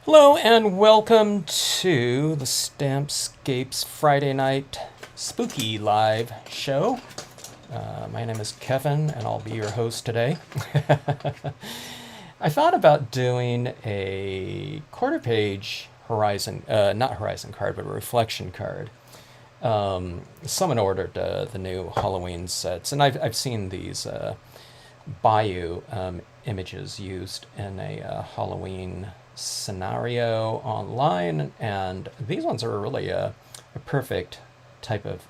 Hello and welcome to the Stampscapes Friday night spooky live show. My name is Kevin and I'll be your host today. I thought about doing a quarter page not Horizon card, but a reflection card. Someone ordered the new Halloween sets, and I've seen these Bayou images used in a Halloween scenario online, and these ones are really a perfect type of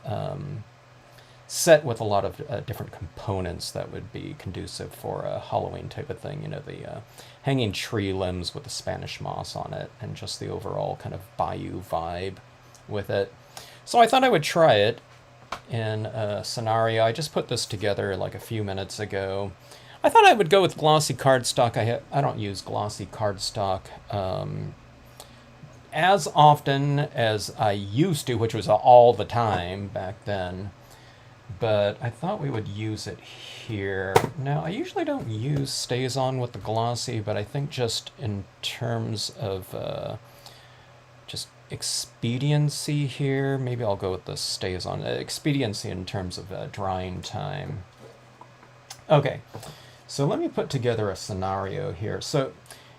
set with a lot of different components that would be conducive for a Halloween type of thing. You know, the hanging tree limbs with the Spanish moss on it, and just the overall kind of bayou vibe with it. So I thought I would try it in a scenario. I just put this together like a few minutes ago. I thought I would go with glossy cardstock. I don't use glossy cardstock as often as I used to, which was all the time back then. But I thought we would use it here. Now, I usually don't use StazOn with the glossy, but I think just in terms of just expediency here, maybe I'll go with the StazOn. Expediency in terms of drying time. Okay, so let me put together a scenario here. So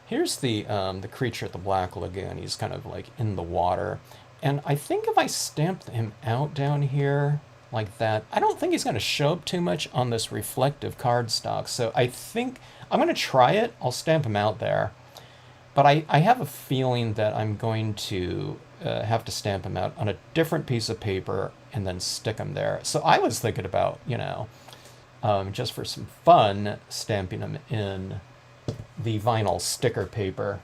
here's the creature at the Black Lagoon. He's kind of like in the water. And I think if I stamp him out down here like that, I don't think he's going to show up too much on this reflective cardstock. So I think I'm going to try it. I'll stamp him out there. But I have a feeling that I'm going to have to stamp him out on a different piece of paper and then stick him there. So I was thinking about, just for some fun, stamping him in the vinyl sticker paper.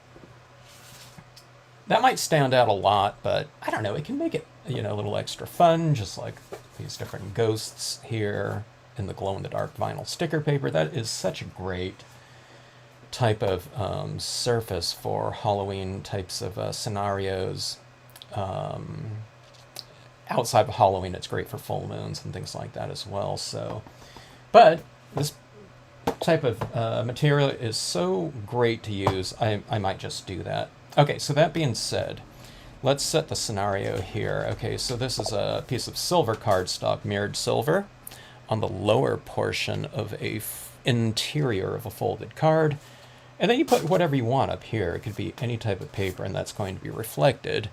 That might stand out a lot, but I don't know, it can make it, a little extra fun, just like these different ghosts here in the glow-in-the-dark vinyl sticker paper. That is such a great type of surface for Halloween types of scenarios. Outside of Halloween, it's great for full moons and things like that as well. So, but this type of material is so great to use, I might just do that. Okay, so that being said, let's set the scenario here. Okay, so this is a piece of silver cardstock, mirrored silver, on the lower portion of a interior of a folded card. And then you put whatever you want up here. It could be any type of paper, and that's going to be reflected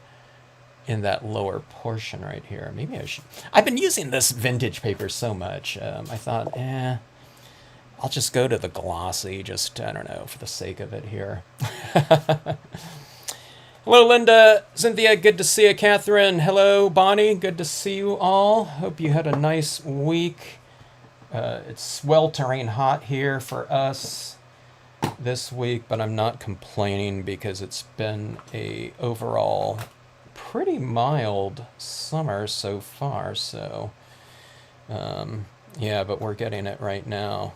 in that lower portion right here. Maybe I should... I've been using this vintage paper so much. I thought, I'll just go to the glossy, just, I don't know, for the sake of it here. Hello, Linda. Cynthia, good to see you. Catherine, hello. Bonnie, good to see you all. Hope you had a nice week. It's sweltering hot here for us this week, but I'm not complaining because it's been a overall pretty mild summer so far. So yeah, but we're getting it right now.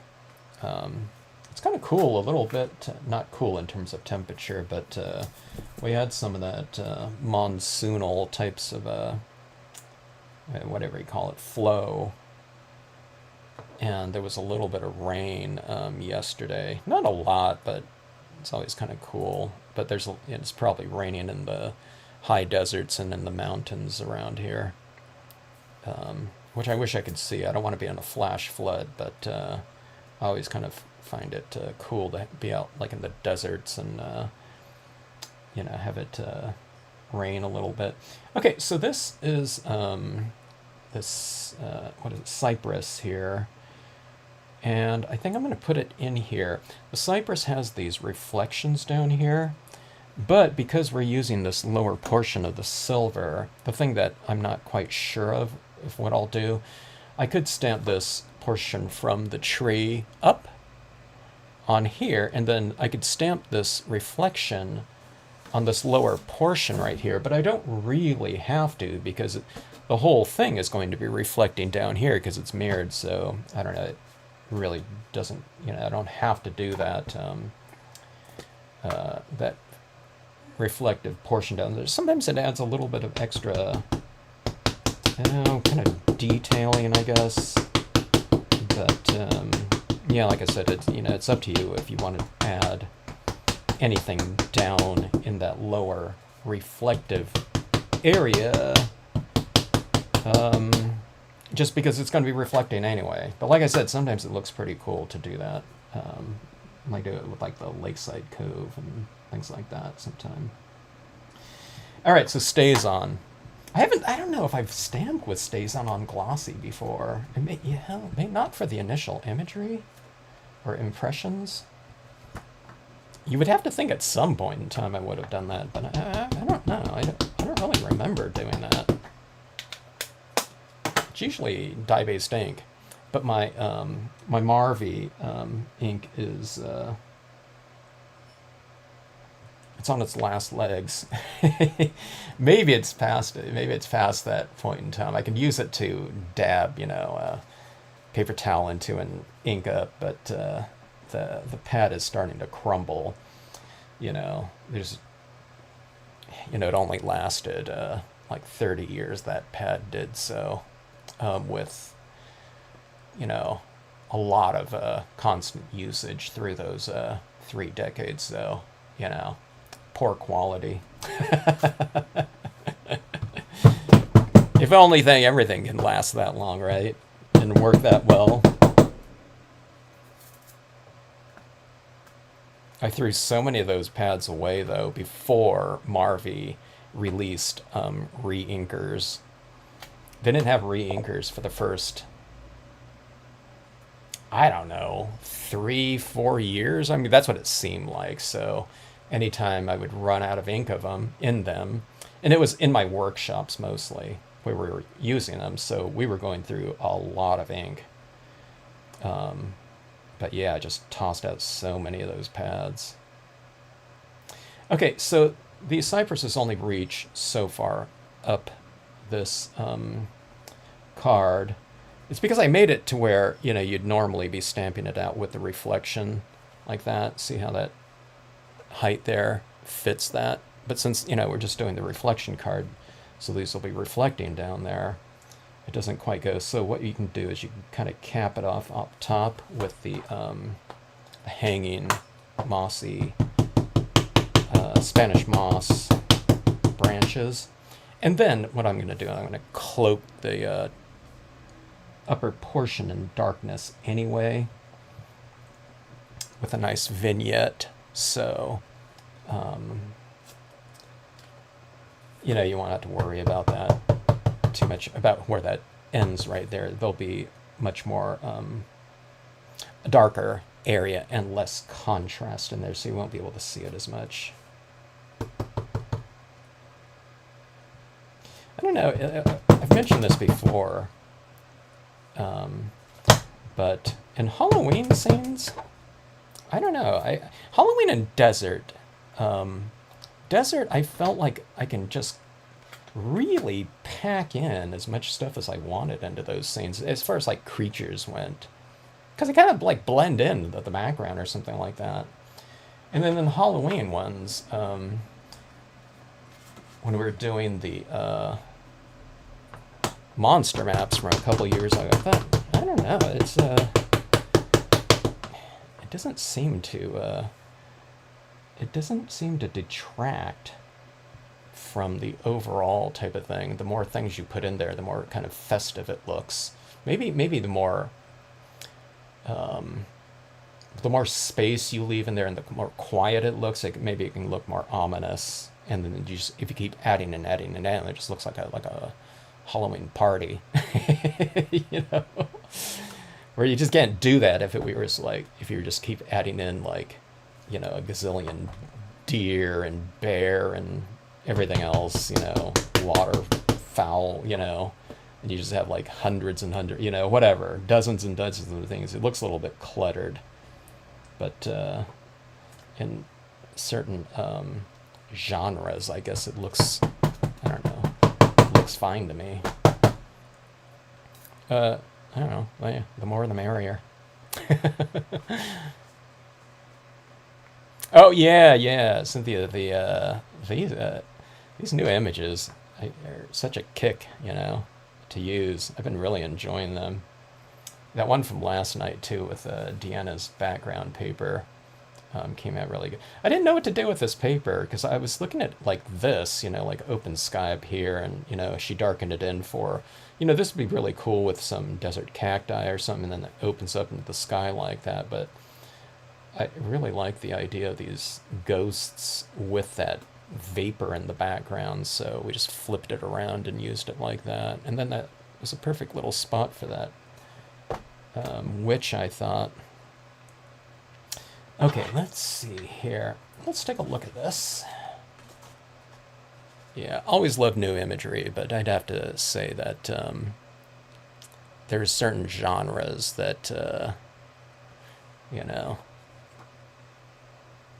It's kind of cool a little bit, not cool in terms of temperature, but we had some of that monsoonal types of whatever you call it, flow. And there was a little bit of rain yesterday. Not a lot, but it's always kind of cool. But it's probably raining in the high deserts and in the mountains around here, which I wish I could see. I don't want to be on a flash flood, but I always kind of find it cool to be out like in the deserts and have it rain a little bit. Okay, so this is what is it, cypress here. And I think I'm going to put it in here. The cypress has these reflections down here, but because we're using this lower portion of the silver, the thing that I'm not quite sure of what I'll do, I could stamp this portion from the tree up on here, and then I could stamp this reflection on this lower portion right here, but I don't really have to because the whole thing is going to be reflecting down here because it's mirrored, so I don't know, it really doesn't, I don't have to do that that reflective portion down there. Sometimes it adds a little bit of extra, kind of detailing, I guess. But yeah, like I said, it's up to you if you want to add anything down in that lower reflective area, just because it's going to be reflecting anyway. But like I said, sometimes it looks pretty cool to do that. I might do it with like the Lakeside Cove and things like that sometime. All right, so StazOn. I don't know if I've stamped with StazOn on glossy before. Maybe not for the initial imagery or impressions. You would have to think at some point in time I would have done that, but I don't know. I don't really remember doing that. It's usually dye-based ink, but my my Marvy ink is it's on its last legs. Maybe it's past it. Maybe it's past that point in time. I can use it to dab, paper towel into and ink up, but the pad is starting to crumble. There's, it only lasted like 30 years, that pad did. So with, a lot of constant usage through those 3 decades. So, poor quality. If only everything can last that long, right? And work that well. I threw so many of those pads away, though, before Marvy released re-inkers. They didn't have re-inkers for the first, I don't know, 3-4 years. I mean, that's what it seemed like. So anytime I would run out of ink of them, and it was in my workshops mostly where we were using them, so we were going through a lot of ink. But yeah, I just tossed out so many of those pads. Okay, so these cypresses only reach so far up this card. It's because I made it to where, you'd normally be stamping it out with the reflection like that. See how that height there fits that? But since, we're just doing the reflection card, so these will be reflecting down there. It doesn't quite go. So what you can do is you can kind of cap it off up top with the hanging mossy Spanish moss branches. And then what I'm going to do, I'm going to cloak the upper portion in darkness anyway with a nice vignette. So, you won't have to worry about that too much, about where that ends right there. There'll be much more a darker area and less contrast in there, so you won't be able to see it as much. I don't know, I've mentioned this before, but in Halloween scenes, I don't know, Halloween and desert, I felt like I can just really pack in as much stuff as I wanted into those scenes as far as like creatures went, because they kind of like blend in the background or something like that. And then in the Halloween ones, when we were doing the monster maps from a couple years ago, I thought, I don't know, it doesn't seem to detract from the overall type of thing. The more things you put in there, the more kind of festive it looks. Maybe the more space you leave in there and the more quiet it looks, maybe it can look more ominous. And then if you keep adding and adding and adding, it just looks like a Halloween party. Where you just can't do that if you just keep adding in a gazillion deer and bear and everything else, waterfowl, and you just have like hundreds and hundreds, whatever, dozens and dozens of things. It looks a little bit cluttered, but in certain genres, I guess it looks, I don't know, it looks fine to me. I don't know, the more the merrier. Oh yeah, Cynthia. These new images are such a kick, to use. I've been really enjoying them. That one from last night too, with Deanna's background paper. came out really good. I didn't know what to do with this paper because I was looking at like this, like open sky up here, and she darkened it in for, this would be really cool with some desert cacti or something, and then it opens up into the sky like that. But I really like the idea of these ghosts with that vapor in the background, so we just flipped it around and used it like that. And then that was a perfect little spot for that witch, I thought. Okay, let's see here. Let's take a look at this. Yeah, always love new imagery, but I'd have to say that there's certain genres that,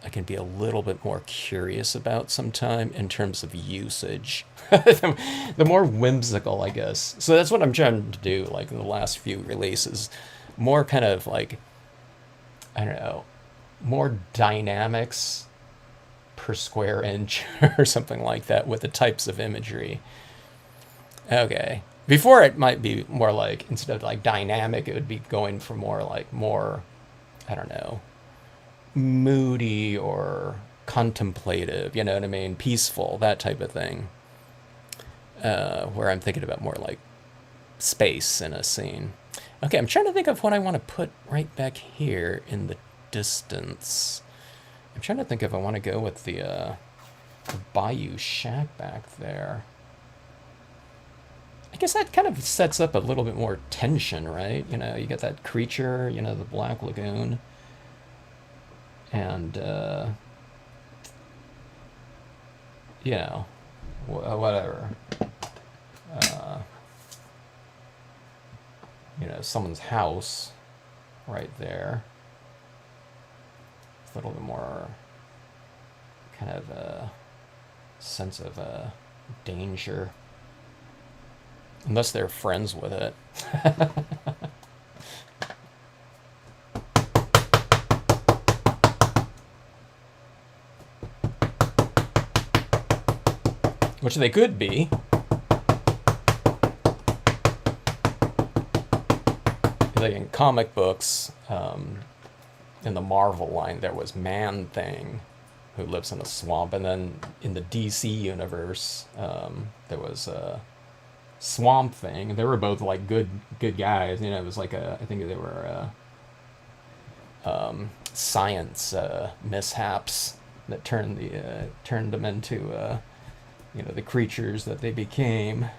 I can be a little bit more curious about sometime in terms of usage. The more whimsical, I guess. So that's what I'm trying to do, like in the last few releases. More kind of like, I don't know, more dynamics per square inch or something like that with the types of imagery. Okay. Before it might be more like, instead of like dynamic, it would be going for more, I don't know, moody or contemplative, you know what I mean? Peaceful, that type of thing. Where I'm thinking about more like space in a scene. Okay, I'm trying to think of what I want to put right back here in the distance. I'm trying to think if I want to go with the Bayou Shack back there. I guess that kind of sets up a little bit more tension, right? You get that creature, the Black Lagoon. And, whatever. Someone's house right there. It's a little bit more kind of a sense of danger. Unless they're friends with it. Which they could be. Like in comic books, in the Marvel line, there was Man-Thing, who lives in a swamp, and then in the DC universe, there was Swamp Thing, and they were both like good guys. It was like I think they were science mishaps that turned them into the creatures that they became.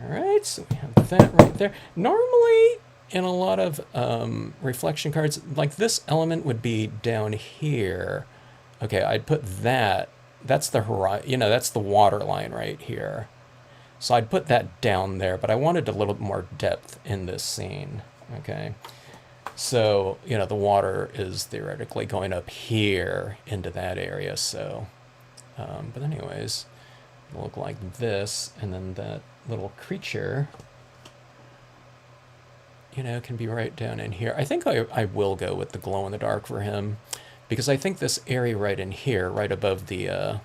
Alright, so we have that right there. Normally, in a lot of reflection cards, like this element would be down here. Okay, I'd put that. That's the horizon, that's the water line right here. So I'd put that down there, but I wanted a little more depth in this scene. Okay. So, the water is theoretically going up here into that area, so, but anyways, it'll look like this, and then that little creature, can be right down in here. I think I will go with the glow-in-the-dark for him, because I think this area right in here, right above the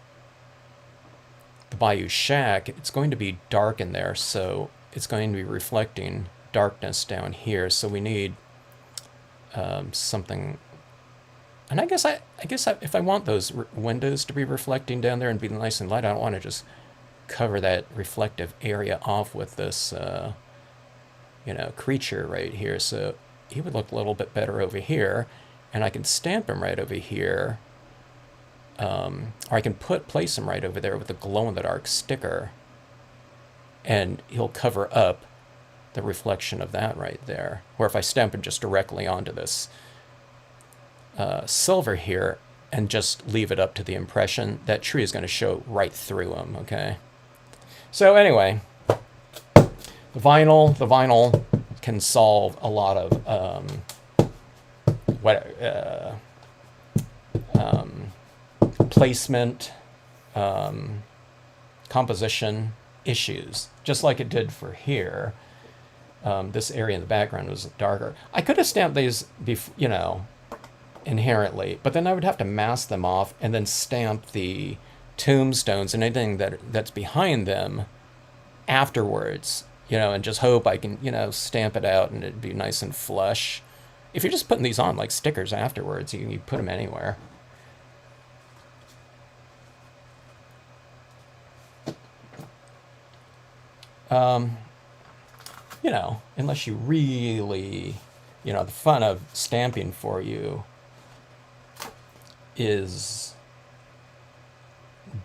Bayou Shack, it's going to be dark in there, so it's going to be reflecting darkness down here, so we need something. And I guess if I want those windows to be reflecting down there and be nice and light, I don't want to just cover that reflective area off with this creature right here. So he would look a little bit better over here, and I can stamp him right over here, or I can place him right over there with the glow-in-the-dark sticker, and he'll cover up the reflection of that right there. Or if I stamp it just directly onto this silver here and just leave it up to the impression, that tree is going to show right through him, okay? So anyway, the vinyl can solve a lot of placement, composition issues, just like it did for here. This area in the background was darker. I could have stamped these, inherently, but then I would have to mask them off and then stamp the tombstones and anything that's behind them afterwards. and just hope I can, stamp it out and it'd be nice and flush. If you're just putting these on like stickers afterwards, you put them anywhere. Unless you really, the fun of stamping for you is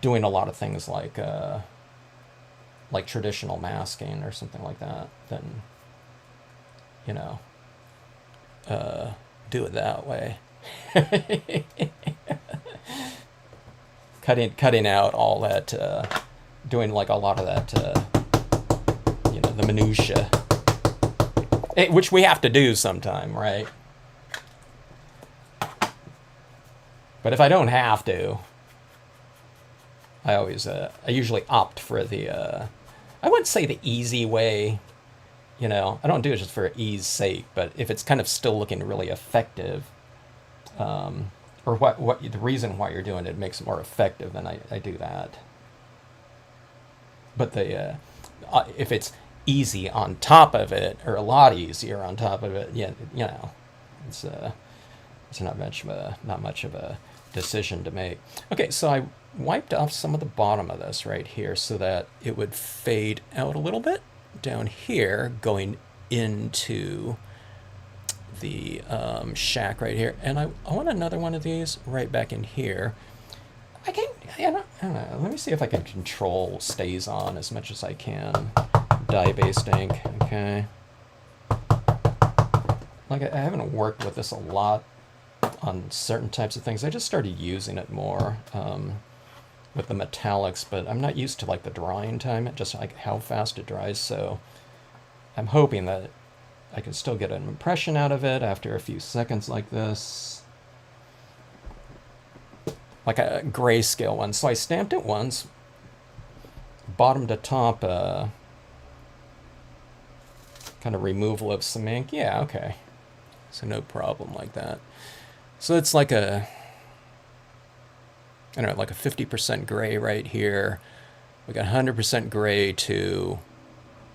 doing a lot of things like traditional masking or something like that, then, do it that way. Cutting out all that, doing like a lot of that, the minutia, which we have to do sometime, right? But if I don't have to, I usually opt for the, I wouldn't say the easy way, I don't do it just for ease sake, but if it's kind of still looking really effective, or what the reason why you're doing it makes it more effective, then I do that. But if it's easy on top of it, or a lot easier on top of it, it's not much of a decision to make. Okay, so I wiped off some of the bottom of this right here so that it would fade out a little bit down here going into the shack right here, and I want another one of these right back in here. I don't know. Let me see if I can control stays on as much as I can. Dye-based ink, okay. Like I haven't worked with this a lot on certain types of things. I just started using it more with the metallics, but I'm not used to like the drying time, just like how fast it dries. So I'm hoping that I can still get an impression out of it after a few seconds like this. Like a grayscale one. So I stamped it once, bottom to top, kind of removal of some ink. Yeah, okay. So no problem like that. So it's like a, I don't know, like a 50% gray right here. We got 100% gray to,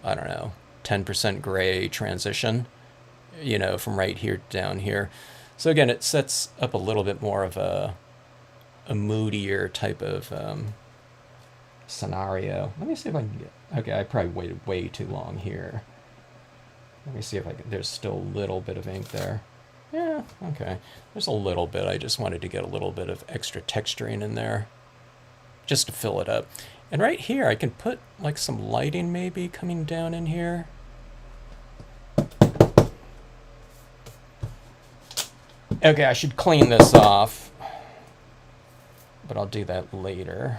I don't know, 10% gray transition, from right here down here. So again, it sets up a little bit more of a moodier type of scenario. Let me see if I can get, okay, I probably waited way too long here. Let me see if I can, there's still a little bit of ink there. Yeah, okay. There's a little bit. I just wanted to get a little bit of extra texturing in there just to fill it up. And right here, I can put like some lighting maybe coming down in here. Okay, I should clean this off, but I'll do that later.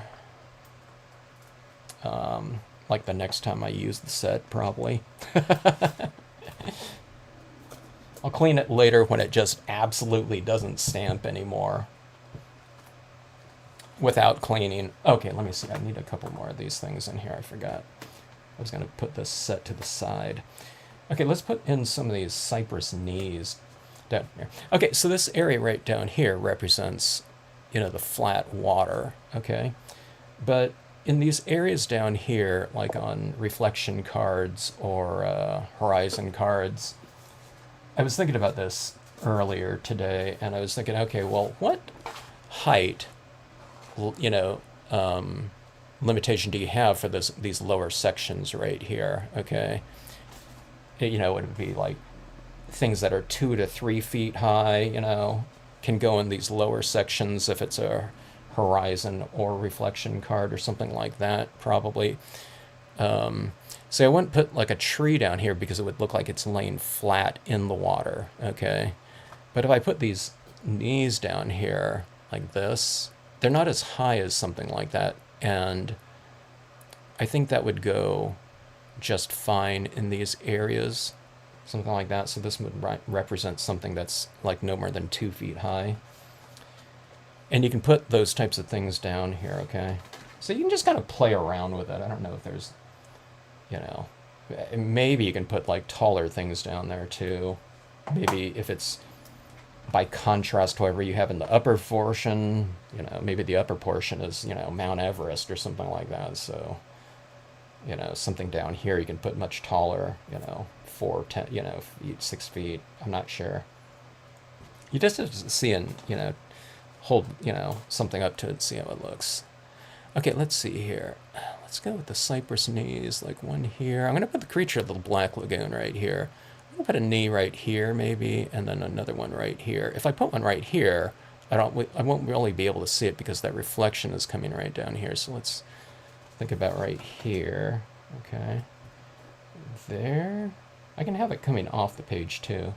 Like the next time I use the set, probably. I'll clean it later when it just absolutely doesn't stamp anymore without cleaning. Okay, let me see. I need a couple more of these things in here. I forgot. I was going to put this set to the side. Okay, let's put in some of these cypress knees down here. Okay, so this area right down here represents, the flat water, okay? But in these areas down here, like on reflection cards or horizon cards, I was thinking about this earlier today, and I was thinking, okay, well, what height, limitation do you have for these lower sections right here, okay? It would be like things that are 2 to 3 feet high, can go in these lower sections if it's a horizon or reflection card or something like that, probably. So I wouldn't put like a tree down here because it would look like it's laying flat in the water, okay? But if I put these knees down here like this, they're not as high as something like that, and I think that would go just fine in these areas, something like that. So this would represent something that's like no more than 2 feet high. And you can put those types of things down here, okay? So you can just kind of play around with it. I don't know if there's, maybe you can put like taller things down there too. Maybe if it's by contrast to whatever you have in the upper portion, maybe the upper portion is, Mount Everest or something like that. So you know, something down here you can put much taller, you know, 4, 10, you know, feet, 6 feet. I'm not sure. You just have to see and, you know, hold, you know, something up to it, see how it looks. Okay, let's see here. Let's go with the cypress knees, like one here. I'm going to put the creature of the Black Lagoon right here. I'm going to put a knee right here, maybe, and then another one right here. If I put one right here, I won't really be able to see it because that reflection is coming right down here. So let's think about right here. Okay. There. I can have it coming off the page, too.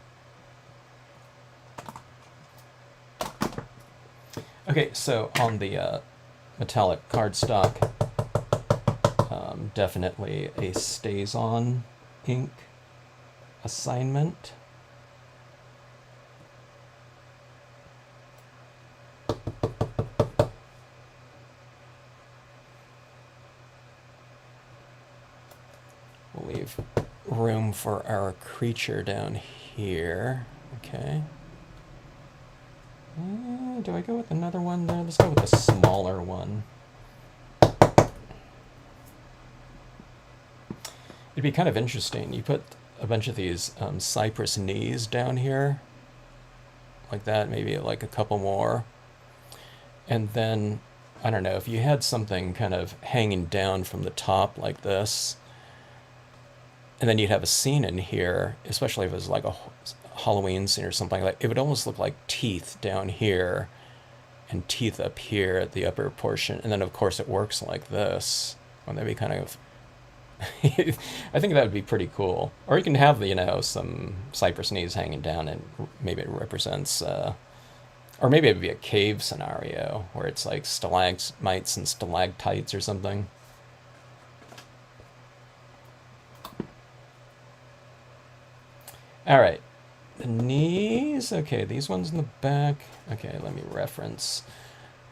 Okay, so on the metallic cardstock, definitely a StazOn ink assignment. We'll leave room for our creature down here. Okay. Do I go with another one there? Let's go with the smaller one. It'd be kind of interesting. You put a bunch of these cypress knees down here, like that, maybe like a couple more. And then, I don't know, if you had something kind of hanging down from the top like this, and then you'd have a scene in here, especially if it was like a Halloween scene or something like that, it would almost look like teeth down here and teeth up here at the upper portion. And then, of course, it works like this. Wouldn't that be kind of... I think that would be pretty cool. Or you can have, you know, some cypress knees hanging down and maybe it represents... or maybe it would be a cave scenario where it's like stalagmites and stalactites or something. All right. The knees, okay, these ones in the back. Okay, let me reference.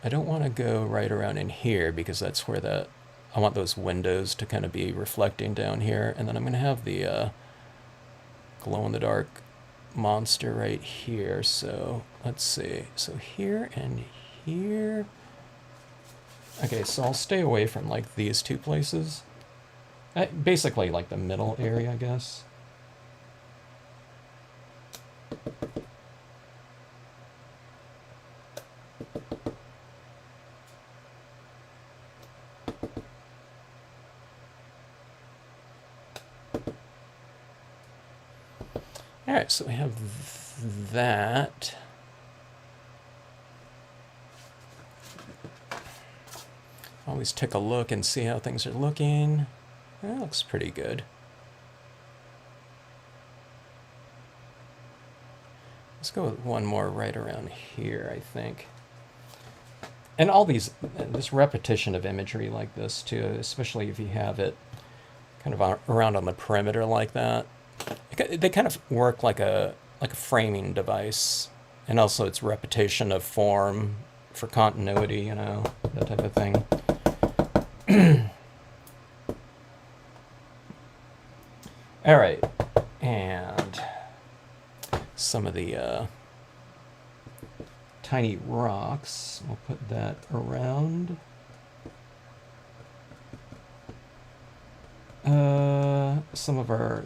I don't want to go right around in here because that's where I want those windows to kind of be reflecting down here. And then I'm going to have the glow-in-the-dark monster right here. So let's see. So here and here. Okay, so I'll stay away from like these two places. Basically like the middle area, I guess. All right, so we have that. Always take a look and see how things are looking. That looks pretty good. Let's go with one more right around here, I think. And all this repetition of imagery like this too, especially if you have it kind of around on the perimeter like that. They kind of work like a framing device, and also it's repetition of form for continuity, you know, that type of thing. All right, and some of the tiny rocks, we'll put that around.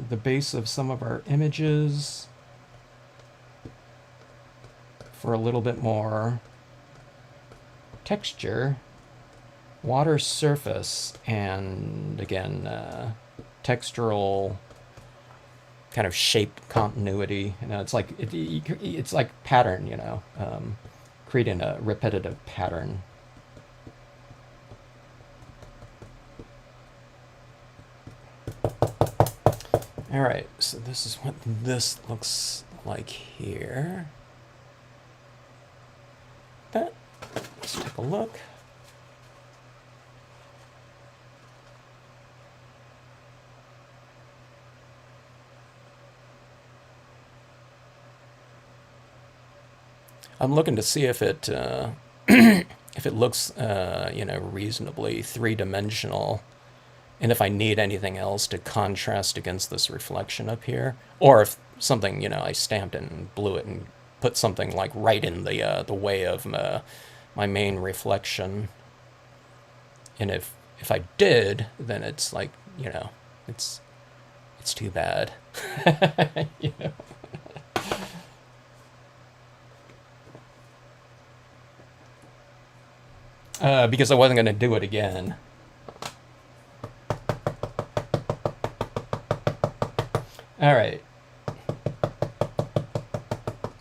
The base of some of our images for a little bit more texture, water surface, and again, textural kind of shape continuity. You know, it's like it's like pattern. You know, creating a repetitive pattern. All right, so this is what this looks like here. Let's take a look. I'm looking to see if it if it looks you know, reasonably three-dimensional, and if I need anything else to contrast against this reflection up here, or if something, you know, I stamped and blew it and put something like right in the way of my main reflection. And if I did, then it's like you know, it's too bad. You know? Because I wasn't going to do it again. All right.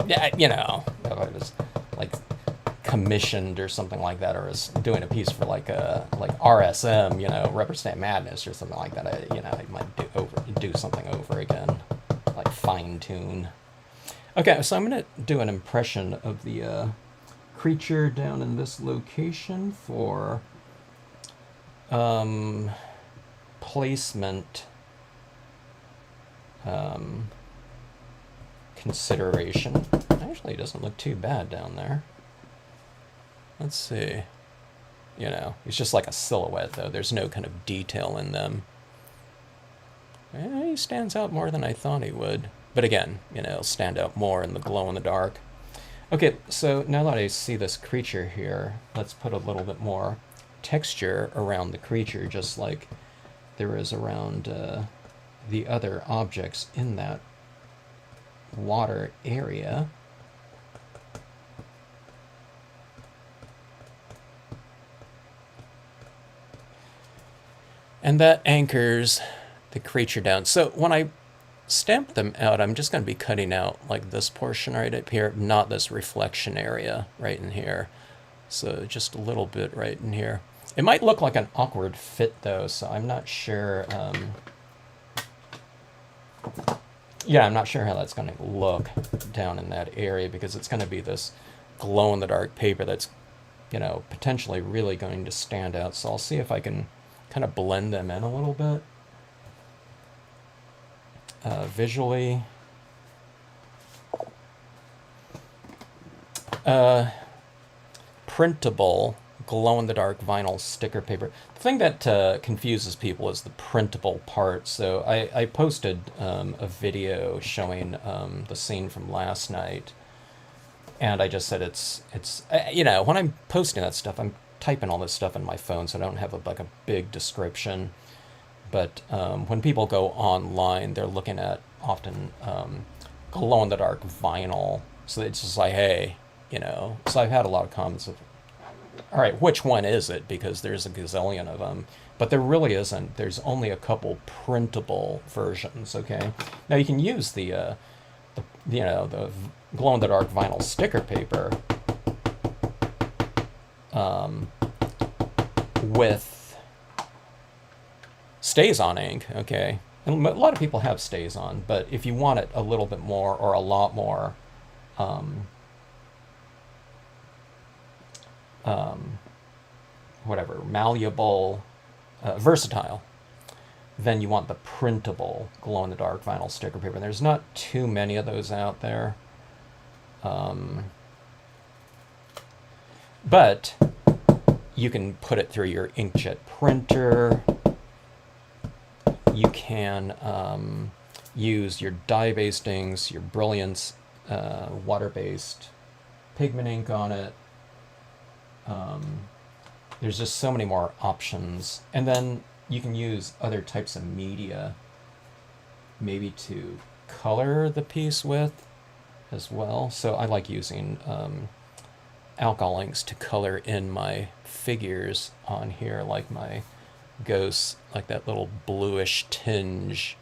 Yeah, you know, if I was like commissioned or something like that, or was doing a piece for like a RSM, you know, Rubber Stamp Madness or something like that, I might do something over again, like fine tune. Okay, so I'm gonna do an impression of the creature down in this location for placement consideration. Actually, it doesn't look too bad down there. Let's see. You know, it's just like a silhouette, though. There's no kind of detail in them. He stands out more than I thought he would. But again, you know, stand out more in the glow in the dark. Okay, so now that I see this creature here, let's put a little bit more texture around the creature, just like there is around the other objects in that water area. And that anchors the creature down. So when I stamp them out, I'm just going to be cutting out like this portion right up here, not this reflection area right in here. So just a little bit right in here. It might look like an awkward fit though, so I'm not sure. Yeah, I'm not sure how that's going to look down in that area, because it's going to be this glow-in-the-dark paper that's, you know, potentially really going to stand out. So I'll see if I can kind of blend them in a little bit visually. Printable glow-in-the-dark vinyl sticker paper. The thing that confuses people is the printable part. So I posted a video showing the scene from last night, and I just said it's you know, when I'm posting that stuff, I'm typing all this stuff in my phone, so I don't have like a big description. But when people go online, they're looking at often glow-in-the-dark vinyl. So it's just like, hey, you know. So I've had a lot of comments of, all right, which one is it? Because there's a gazillion of them. But there really isn't. There's only a couple printable versions, okay? Now you can use the you know, the glow-in-the-dark vinyl sticker paper with StazOn ink, okay? And a lot of people have StazOn, but if you want it a little bit more or a lot more whatever, malleable, versatile, then you want the printable glow-in-the-dark vinyl sticker paper. And there's not too many of those out there. But you can put it through your inkjet printer. You can use your dye-based inks, your Brilliance water-based pigment ink on it. There's just so many more options. And then you can use other types of media maybe to color the piece with as well. So I like using alcohol inks to color in my figures on here, like my ghosts, like that little bluish tinge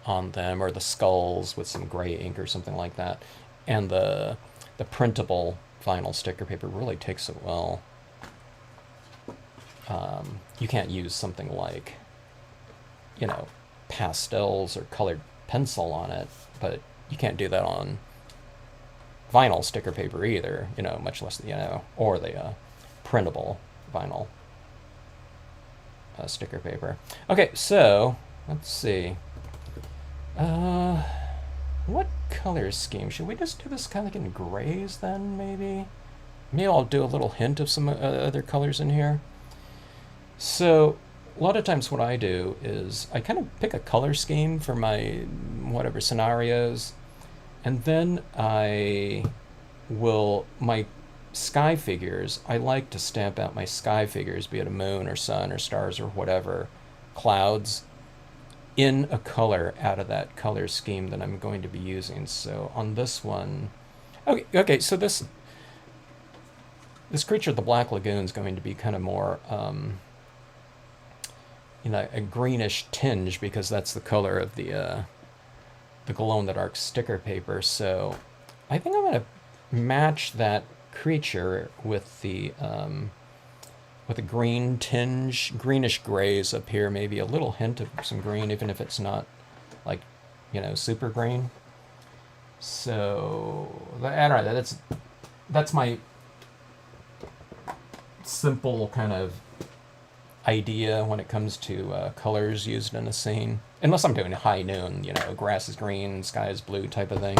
on them, or the skulls with some gray ink or something like that. And the printable vinyl sticker paper really takes it well. You can't use something like, you know, pastels or colored pencil on it, but you can't do that on vinyl sticker paper either, you know, much less, you know, or the printable vinyl sticker paper. Okay, so let's see. What color scheme? Should we just do this kind of like in grays then, maybe? Maybe I'll do a little hint of some other colors in here. So a lot of times what I do is I kind of pick a color scheme for my whatever scenarios, and then my sky figures, I like to stamp out my sky figures, be it a moon or sun or stars or whatever, clouds. in a color out of that color scheme that I'm going to be using. So on this one, okay, so this creature, the Black Lagoon, is going to be kind of more, a greenish tinge, because that's the color of the glow-in-the-dark sticker paper. So I think I'm going to match that creature with the green tinge, greenish grays up here, maybe a little hint of some green, even if it's not like, super green. So I don't know, that's my simple kind of idea when it comes to colors used in a scene. Unless I'm doing high noon, grass is green, sky is blue type of thing.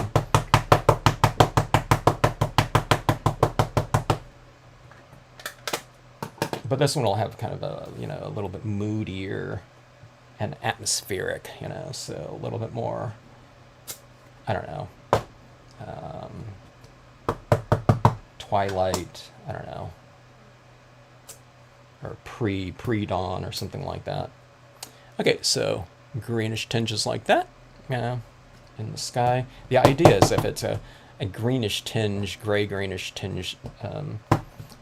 But this one will have kind of a, a little bit moodier and atmospheric, so a little bit more, I don't know, twilight, I don't know, or pre-dawn or something like that. Okay, so greenish tinges like that, in the sky. The idea is if it's a greenish tinge, gray-greenish tinge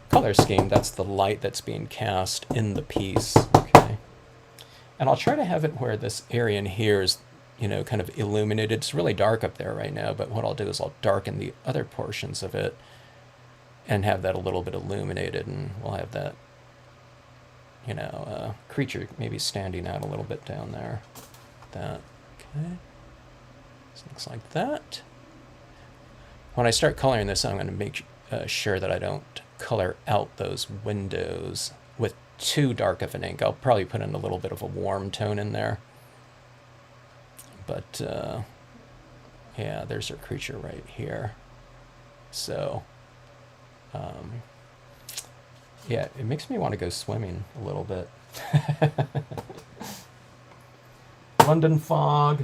color scheme, that's the light that's being cast in the piece. Okay, and I'll try to have it where this area in here is, kind of illuminated. It's really dark up there right now, but what I'll do is I'll darken the other portions of it and have that a little bit illuminated, and we'll have that, creature maybe standing out a little bit down there. That, okay, so looks like that. When I start coloring this, I'm going to make sure that I don't color out those windows with too dark of an ink. I'll probably put in a little bit of a warm tone in there. But, yeah, there's our creature right here. So, yeah, it makes me want to go swimming a little bit. London fog.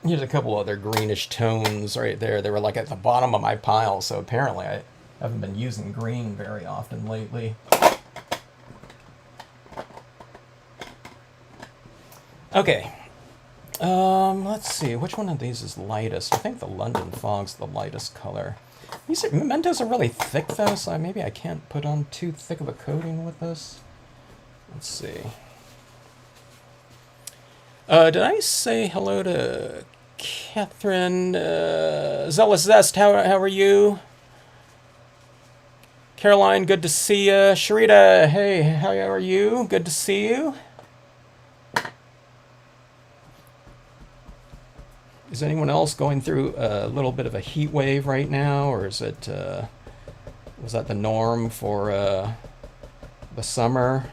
Here's a couple other greenish tones right there. They were like at the bottom of my pile, so apparently I haven't been using green very often lately. Okay. Let's see. Which one of these is lightest? I think the London fog's the lightest color. These mementos are really thick, though, so maybe I can't put on too thick of a coating with this. Let's see. Did I say hello to Catherine? Zealous Zest, how are you? Caroline, good to see you. Sharita, hey, how are you? Good to see you. Is anyone else going through a little bit of a heat wave right now, or is it, was that the norm for the summer?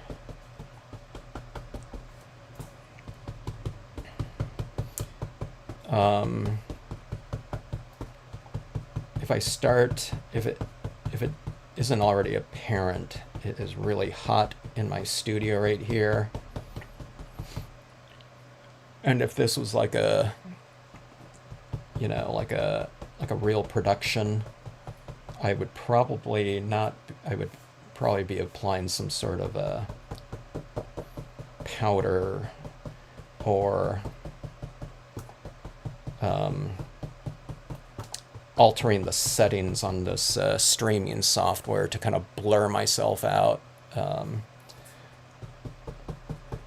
If it isn't already apparent, it is really hot in my studio right here. And if this was like a, like a real production, I would probably be applying some sort of a powder or altering the settings on this streaming software to kind of blur myself out,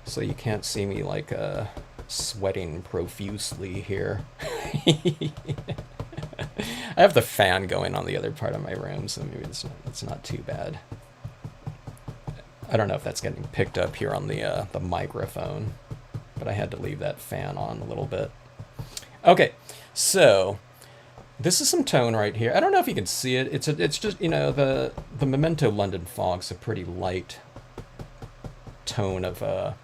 so you can't see me like sweating profusely here. I have the fan going on the other part of my room, so maybe it's not too bad. I don't know if that's getting picked up here on the microphone, but I had to leave that fan on a little bit. Okay, so this is some tone right here. I don't know if you can see it. It's just, the Memento London fog's a pretty light tone of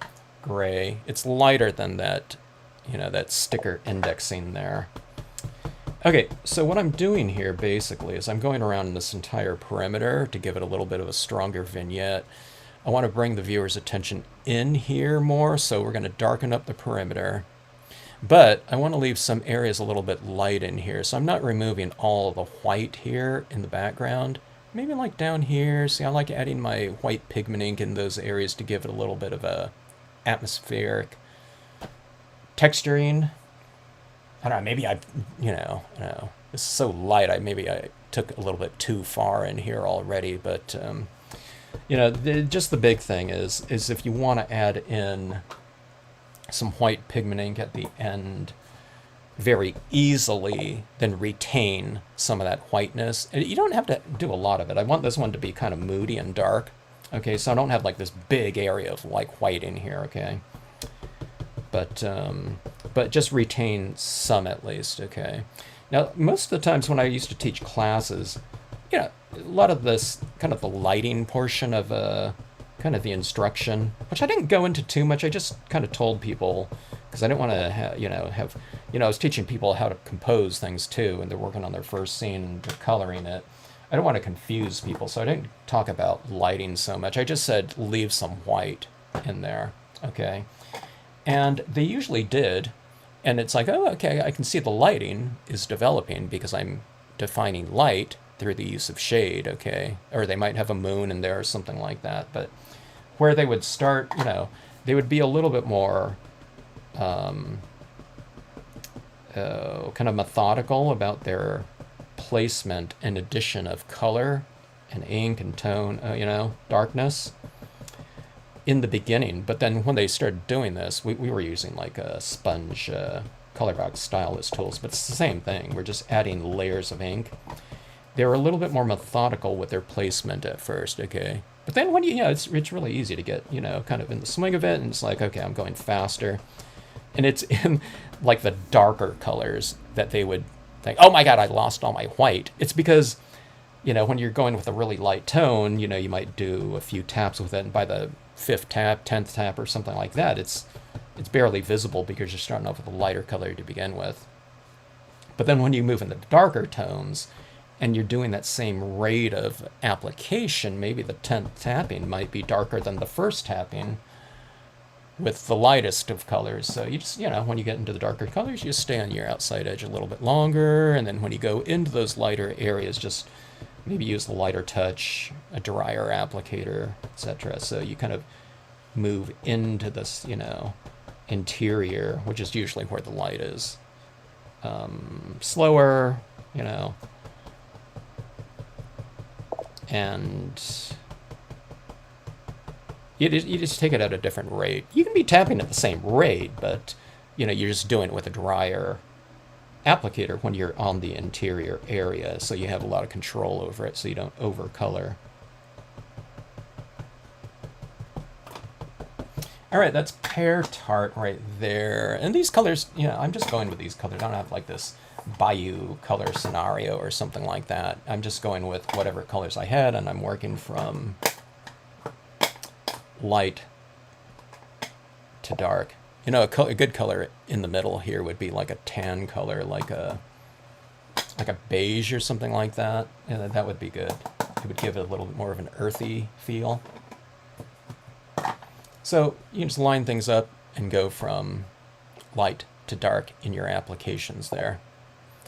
gray. It's lighter than that, that sticker indexing there. Okay, so what I'm doing here basically is I'm going around this entire perimeter to give it a little bit of a stronger vignette. I want to bring the viewer's attention in here more, so we're going to darken up the perimeter. But I want to leave some areas a little bit light in here, so I'm not removing all of the white here in the background. maybe like down here. See, I like adding my white pigment ink in those areas to give it a little bit of a atmospheric texturing. I don't know, maybe I don't know. It's so light, maybe I took a little bit too far in here already, but just the big thing is if you want to add in some white pigment ink at the end very easily, then retain some of that whiteness. And you don't have to do a lot of it. I want this one to be kind of moody and dark. Okay, so I don't have like this big area of like white in here, okay? But just retain some at least, okay? Now, most of the times when I used to teach classes, a lot of this kind of the lighting portion of kind of the instruction, which I didn't go into too much. I just kind of told people, because I didn't want to I was teaching people how to compose things too, and they're working on their first scene and they're coloring it. I don't want to confuse people, so I didn't talk about lighting so much. I just said leave some white in there, okay? And they usually did, and it's like, oh, okay, I can see the lighting is developing because I'm defining light through the use of shade, okay? Or they might have a moon in there or something like that. But where they would start, they would be a little bit more kind of methodical about their placement and addition of color and ink and tone, darkness in the beginning. But then when they started doing this, we were using like a sponge color box stylus tools, but it's the same thing. We're just adding layers of ink. They were a little bit more methodical with their placement at first, okay? But then when it's really easy to get, kind of in the swing of it, and it's like, okay, I'm going faster. And it's in like the darker colors that they would think, oh my God, I lost all my white. It's because, when you're going with a really light tone, you might do a few taps with it, and by the 5th tap, 10th tap, or something like that, it's barely visible because you're starting off with a lighter color to begin with. But then when you move into the darker tones, and you're doing that same rate of application, maybe the 10th tapping might be darker than the first tapping with the lightest of colors. So you just, when you get into the darker colors, you just stay on your outside edge a little bit longer. And then when you go into those lighter areas, just maybe use the lighter touch, a drier applicator, etc. So you kind of move into this, interior, which is usually where the light is. Slower, and you just take it at a different rate. You can be tapping at the same rate, but you're just doing it with a drier applicator when you're on the interior area, so you have a lot of control over it, so you don't overcolor. All right, that's Pear Tart right there. And these colors, I'm just going with these colors. I don't have like this Bayou color scenario or something like that. I'm just going with whatever colors I had, and I'm working from light to dark. A good color in the middle here would be like a tan color, like a beige or something like that. And that would be good. It would give it a little bit more of an earthy feel. So you can just line things up and go from light to dark in your applications there.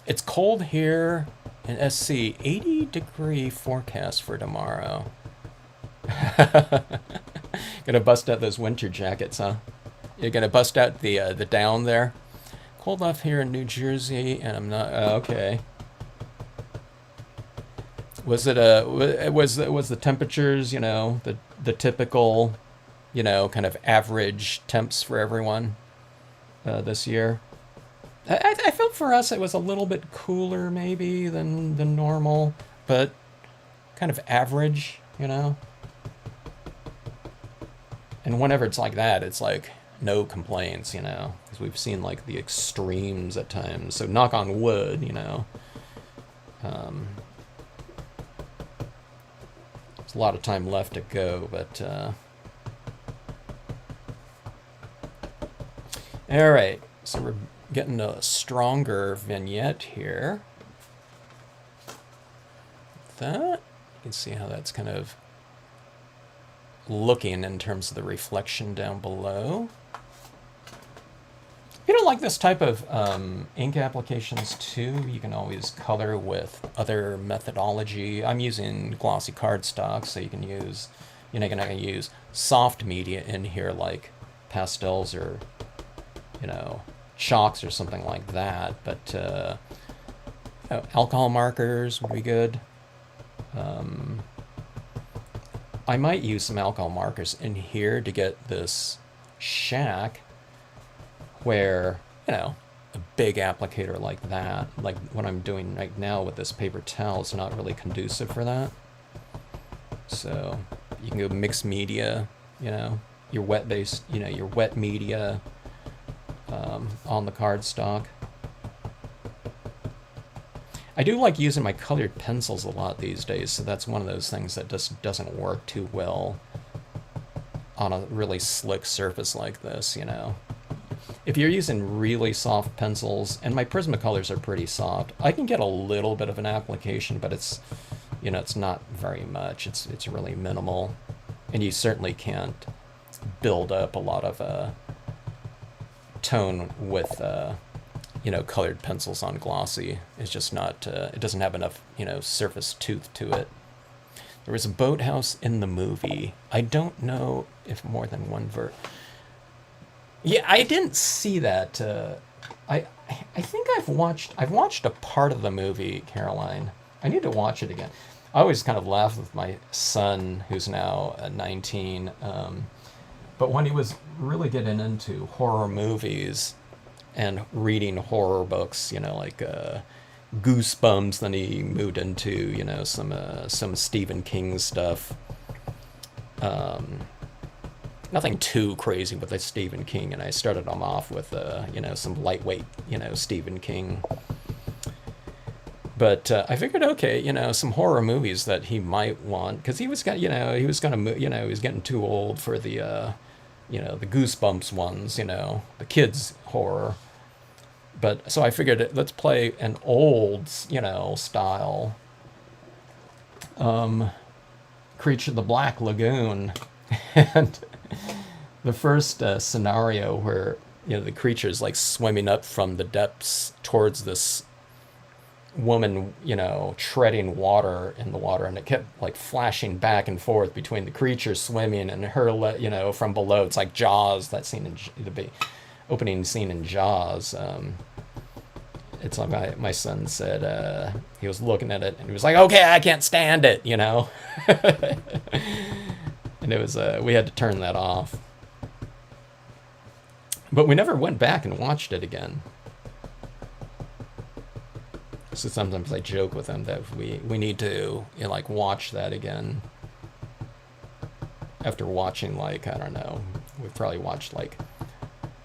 It's cold here in SC, 80-degree forecast for tomorrow. Gonna bust out those winter jackets, huh? You're gonna bust out the down there. Cold off here in New Jersey, and I'm not okay. Was the temperatures, the typical, kind of average temps for everyone this year? I felt for us it was a little bit cooler maybe than normal, but kind of average, And whenever it's like that, it's like no complaints, because we've seen like the extremes at times. So knock on wood, There's a lot of time left to go, but all right. So we're getting a stronger vignette here. That you can see how that's kind of looking in terms of the reflection down below. If you don't like this type of ink applications too, you can always color with other methodology. I'm using glossy cardstock, so you can use, you're not going to use soft media in here like pastels or, you know, chalks or something like that. But alcohol markers would be good. I might use some alcohol markers in here to get this shack where, you know, a big applicator like that, like what I'm doing right now with this paper towel, is not really conducive for that. So you can go mixed media, you know, your wet based, you know, your wet media on the cardstock. I do like using my colored pencils a lot these days, so that's one of those things that just doesn't work too well on a really slick surface like this, you know. If you're using really soft pencils, and my Prismacolors are pretty soft, I can get a little bit of an application, but it's, you know, it's not very much. It's really minimal, and you certainly can't build up a lot of tone with you know, colored pencils on glossy. It's just not. It doesn't have enough, you know, surface tooth to it. There was a boathouse in the movie. I don't know if more than one Yeah, I didn't see that. I think I've watched a part of the movie, Caroline. I need to watch it again. I always kind of laugh with my son, who's now 19. But when he was really getting into horror movies and reading horror books, you know, like Goosebumps, then he moved into, you know, some Stephen King stuff. Nothing too crazy with the Stephen King, and I started him off with, you know, some lightweight, you know, Stephen King. But I figured, okay, you know, some horror movies that he might want, because he was got, you know, he was gonna, you know, he was getting too old for the, you know, the Goosebumps ones, you know, the kids horror. But so I figured, let's play an old, you know, style, Creature of the Black Lagoon, and the first scenario where, you know, the creature's like swimming up from the depths towards this woman, you know, treading water in the water, and it kept like flashing back and forth between the creature swimming and her, you know, from below. It's like Jaws, that scene in the opening scene in Jaws. It's like my son said, he was looking at it and he was like, okay, I can't stand it, you know. And it was, we had to turn that off. But we never went back and watched it again. So sometimes I joke with him that we need to, you know, like, watch that again. After watching, like, I don't know, we've probably watched like,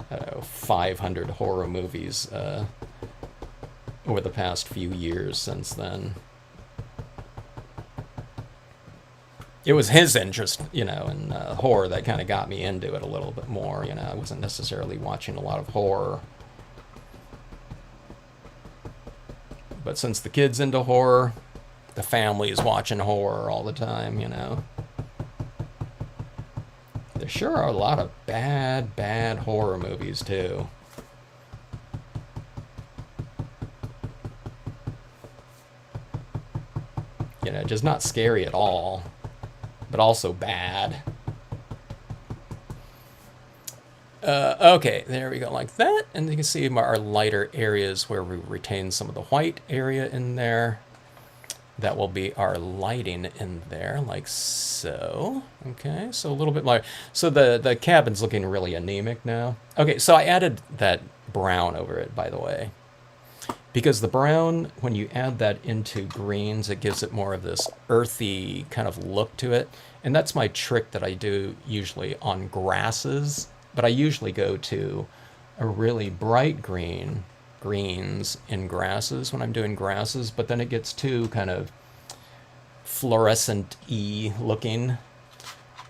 I don't know, 500 horror movies over the past few years since then. It was his interest, you know, in horror that kind of got me into it a little bit more. You know, I wasn't necessarily watching a lot of horror. But since the kid's into horror, the family is watching horror all the time, you know. There sure are a lot of bad horror movies, too. You know, just not scary at all, but also bad. Okay, there we go, like that. And you can see our lighter areas where we retain some of the white area in there. That will be our lighting in there, like so. Okay, so a little bit more. So the cabin's looking really anemic now. Okay, so I added that brown over it, by the way. Because the brown, when you add that into greens, it gives it more of this earthy kind of look to it. And that's my trick that I do usually on grasses. But I usually go to a really bright greens in grasses when I'm doing grasses, but then it gets too kind of fluorescent-y looking.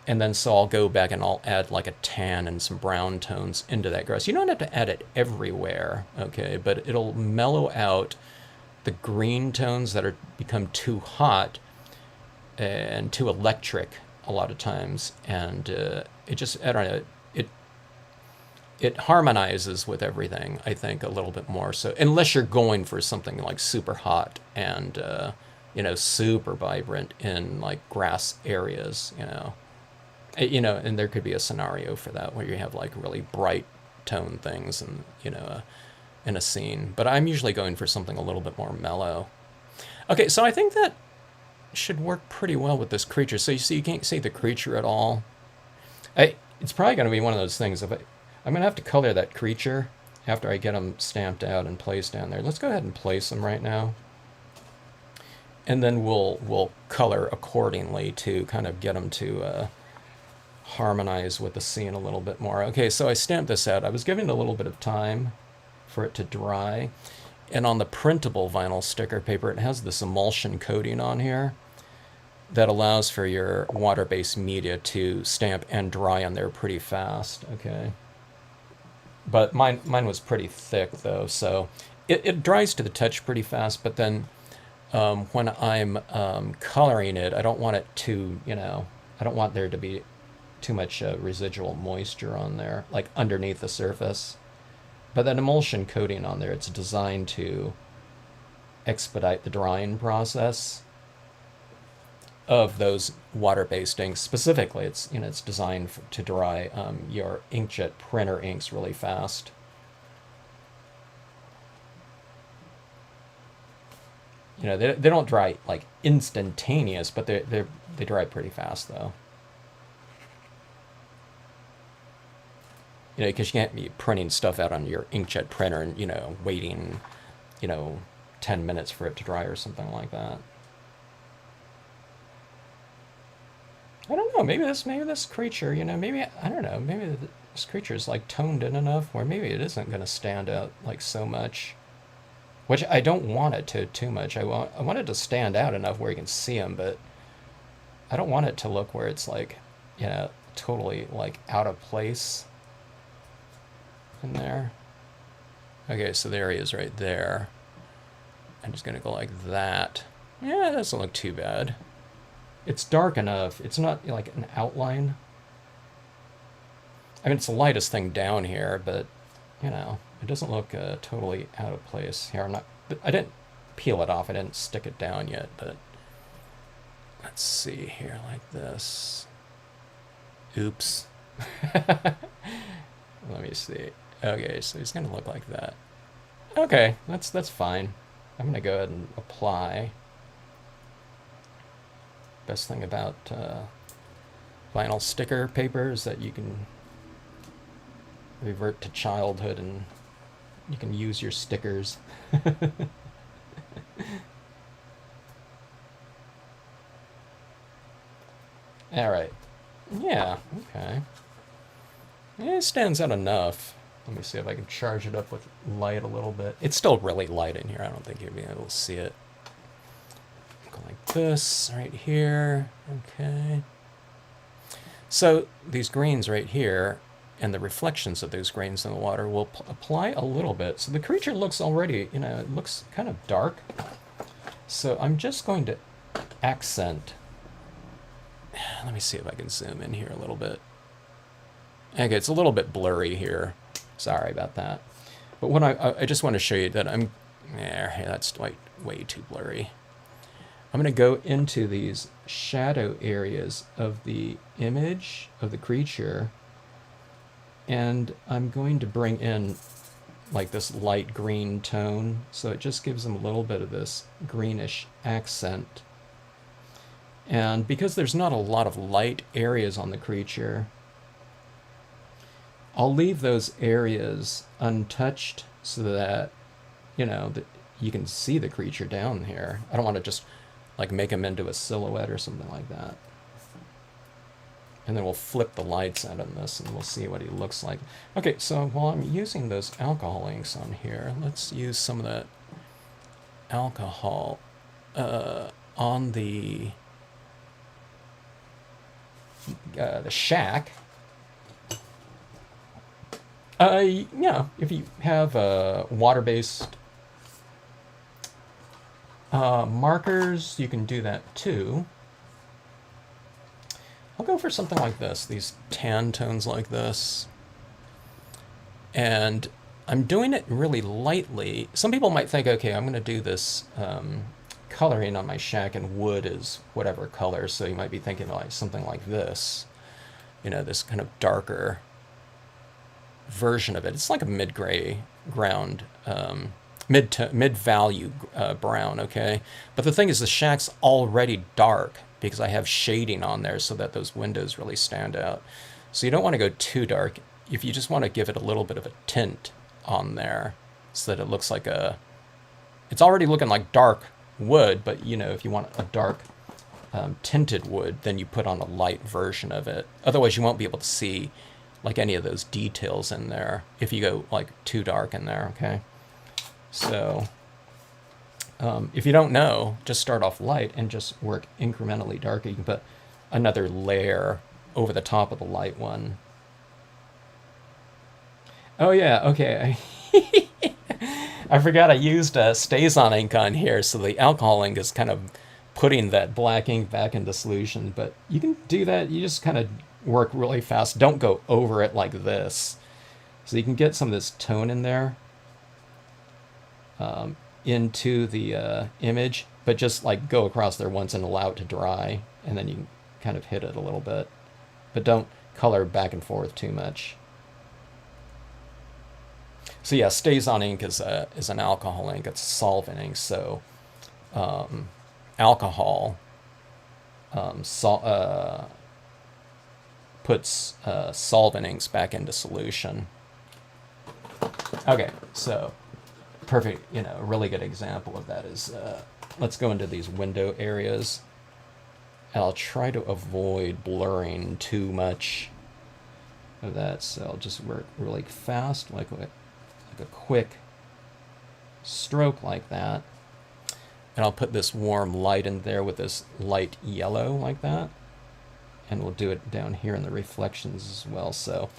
And then so I'll go back and I'll add like a tan and some brown tones into that grass. You don't have to add it everywhere, okay, but it'll mellow out the green tones that are become too hot and too electric a lot of times. And it just, I don't know, it harmonizes with everything, I think, a little bit more. So unless you're going for something like super hot and super vibrant in like grass areas, and there could be a scenario for that where you have like really bright tone things and in a scene. But I'm usually going for something a little bit more mellow. Okay, so I think that should work pretty well with this creature. So you see, you can't see the creature at all. It's probably going to be one of those things. I'm going to have to color that creature after I get them stamped out and placed down there. Let's go ahead and place them right now. And then we'll color accordingly to kind of get them to harmonize with the scene a little bit more. Okay, so I stamped this out. I was giving it a little bit of time for it to dry. And on the printable vinyl sticker paper, it has this emulsion coating on here that allows for your water-based media to stamp and dry on there pretty fast, okay? But mine was pretty thick, though, so it dries to the touch pretty fast, but then when I'm coloring it, I don't want it to, I don't want there to be too much residual moisture on there, like underneath the surface. But that emulsion coating on there, it's designed to expedite the drying process of those water-based inks. Specifically, it's designed to dry your inkjet printer inks really fast. They don't dry like instantaneous, but they dry pretty fast though. Because you can't be printing stuff out on your inkjet printer and, waiting, 10 minutes for it to dry or something like that. I don't know, maybe this creature, maybe, I don't know, maybe this creature is like toned in enough where maybe it isn't going to stand out like so much. Which I don't want it to too much. I want it to stand out enough where you can see them, but I don't want it to look where it's like, totally like out of place in there. Okay, so there he is right there. I'm just gonna go like that. Yeah, that doesn't look too bad. It's dark enough. It's not like an outline. I mean, it's the lightest thing down here, but it doesn't look totally out of place here. I didn't peel it off. I didn't stick it down yet, but let's see here like this. Oops. Let me see. Okay, so he's gonna look like that. Okay, that's fine. I'm gonna go ahead and apply. Best thing about vinyl sticker paper is that you can revert to childhood and you can use your stickers. Alright. Yeah, okay. Yeah, it stands out enough. Let me see if I can charge it up with light a little bit. It's still really light in here. I don't think you'll be able to see it. Go like this right here. Okay. So these greens right here and the reflections of those grains in the water will apply a little bit. So the creature looks already, it looks kind of dark. So I'm just going to accent. Let me see if I can zoom in here a little bit. Okay, it's a little bit blurry here. Sorry about that. But what I just want to show you that that's like way too blurry. I'm going to go into these shadow areas of the image of the creature, and I'm going to bring in like this light green tone, so it just gives them a little bit of this greenish accent. And because there's not a lot of light areas on the creature, I'll leave those areas untouched so that, that you can see the creature down here. I don't want to just like make him into a silhouette or something like that. And then we'll flip the lights out on this and we'll see what he looks like. Okay, so while I'm using those alcohol inks on here, let's use some of that alcohol on the shack. Yeah, if you have water-based markers, you can do that too. I'll go for something like this, these tan tones like this. And I'm doing it really lightly. Some people might think, okay, I'm going to do this coloring on my shack, and wood is whatever color, so you might be thinking like something like this, this kind of darker version of it. It's like a mid-gray ground, mid-value brown, okay? But the thing is, the shack's already dark because I have shading on there so that those windows really stand out. So you don't want to go too dark. If you just want to give it a little bit of a tint on there so that it looks like it's already looking like dark wood, but if you want a dark tinted wood, then you put on a light version of it. Otherwise you won't be able to see like any of those details in there if you go like too dark in there, okay? So if you don't know, just start off light and just work incrementally darker. You can put another layer over the top of the light one. Oh yeah, okay. I forgot I used StazOn ink on here, so the alcohol ink is kind of putting that black ink back into solution. But you can do that. You just kind of work really fast. Don't go over it like this. So you can get some of this tone in there into the image, but just like go across there once and allow it to dry, and then you can kind of hit it a little bit. But don't color back and forth too much. So yeah, StazOn ink is an alcohol ink. It's a solvent ink. So alcohol puts solvent inks back into solution. Okay, so perfect. A really good example of that is let's go into these window areas. And I'll try to avoid blurring too much of that. So I'll just work really fast, like a quick stroke like that. And I'll put this warm light in there with this light yellow like that. And we'll do it down here in the reflections as well. So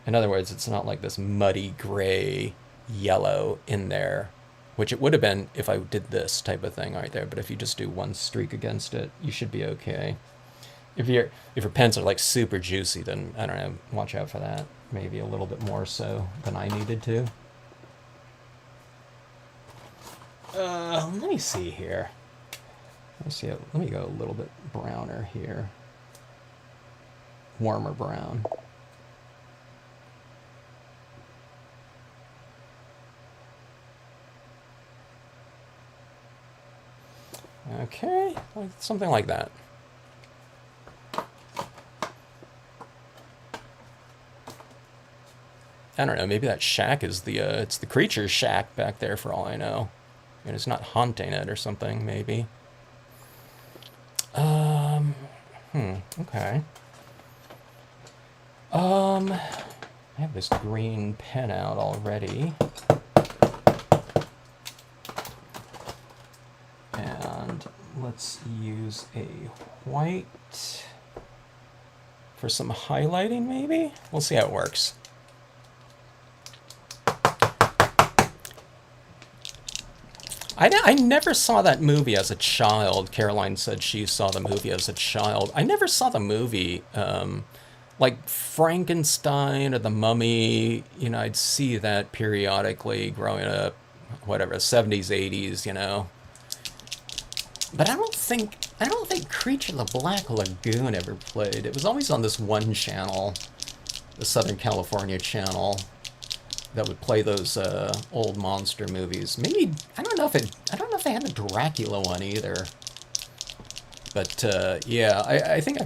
in other words, it's not like this muddy gray yellow in there, which it would have been if I did this type of thing right there. But if you just do one streak against it, you should be okay. If your pens are like super juicy, then I don't know, watch out for that. Maybe a little bit more so than I needed to. Let me see here. Let me go a little bit browner here. Warmer brown. Okay, something like that. I don't know, maybe that shack is it's the creature's shack back there for all I know. And it's not haunting it or something, maybe. Okay. I have this green pen out already. And let's use a white for some highlighting, maybe? We'll see how it works. I never saw that movie as a child. Caroline said she saw the movie as a child. I never saw the movie. Like Frankenstein or The Mummy, I'd see that periodically growing up, whatever, 70s, 80s, But I don't think Creature of the Black Lagoon ever played. It was always on this one channel, the Southern California channel, that would play those old monster movies. Maybe I don't know if they had the Dracula one either. But yeah, I think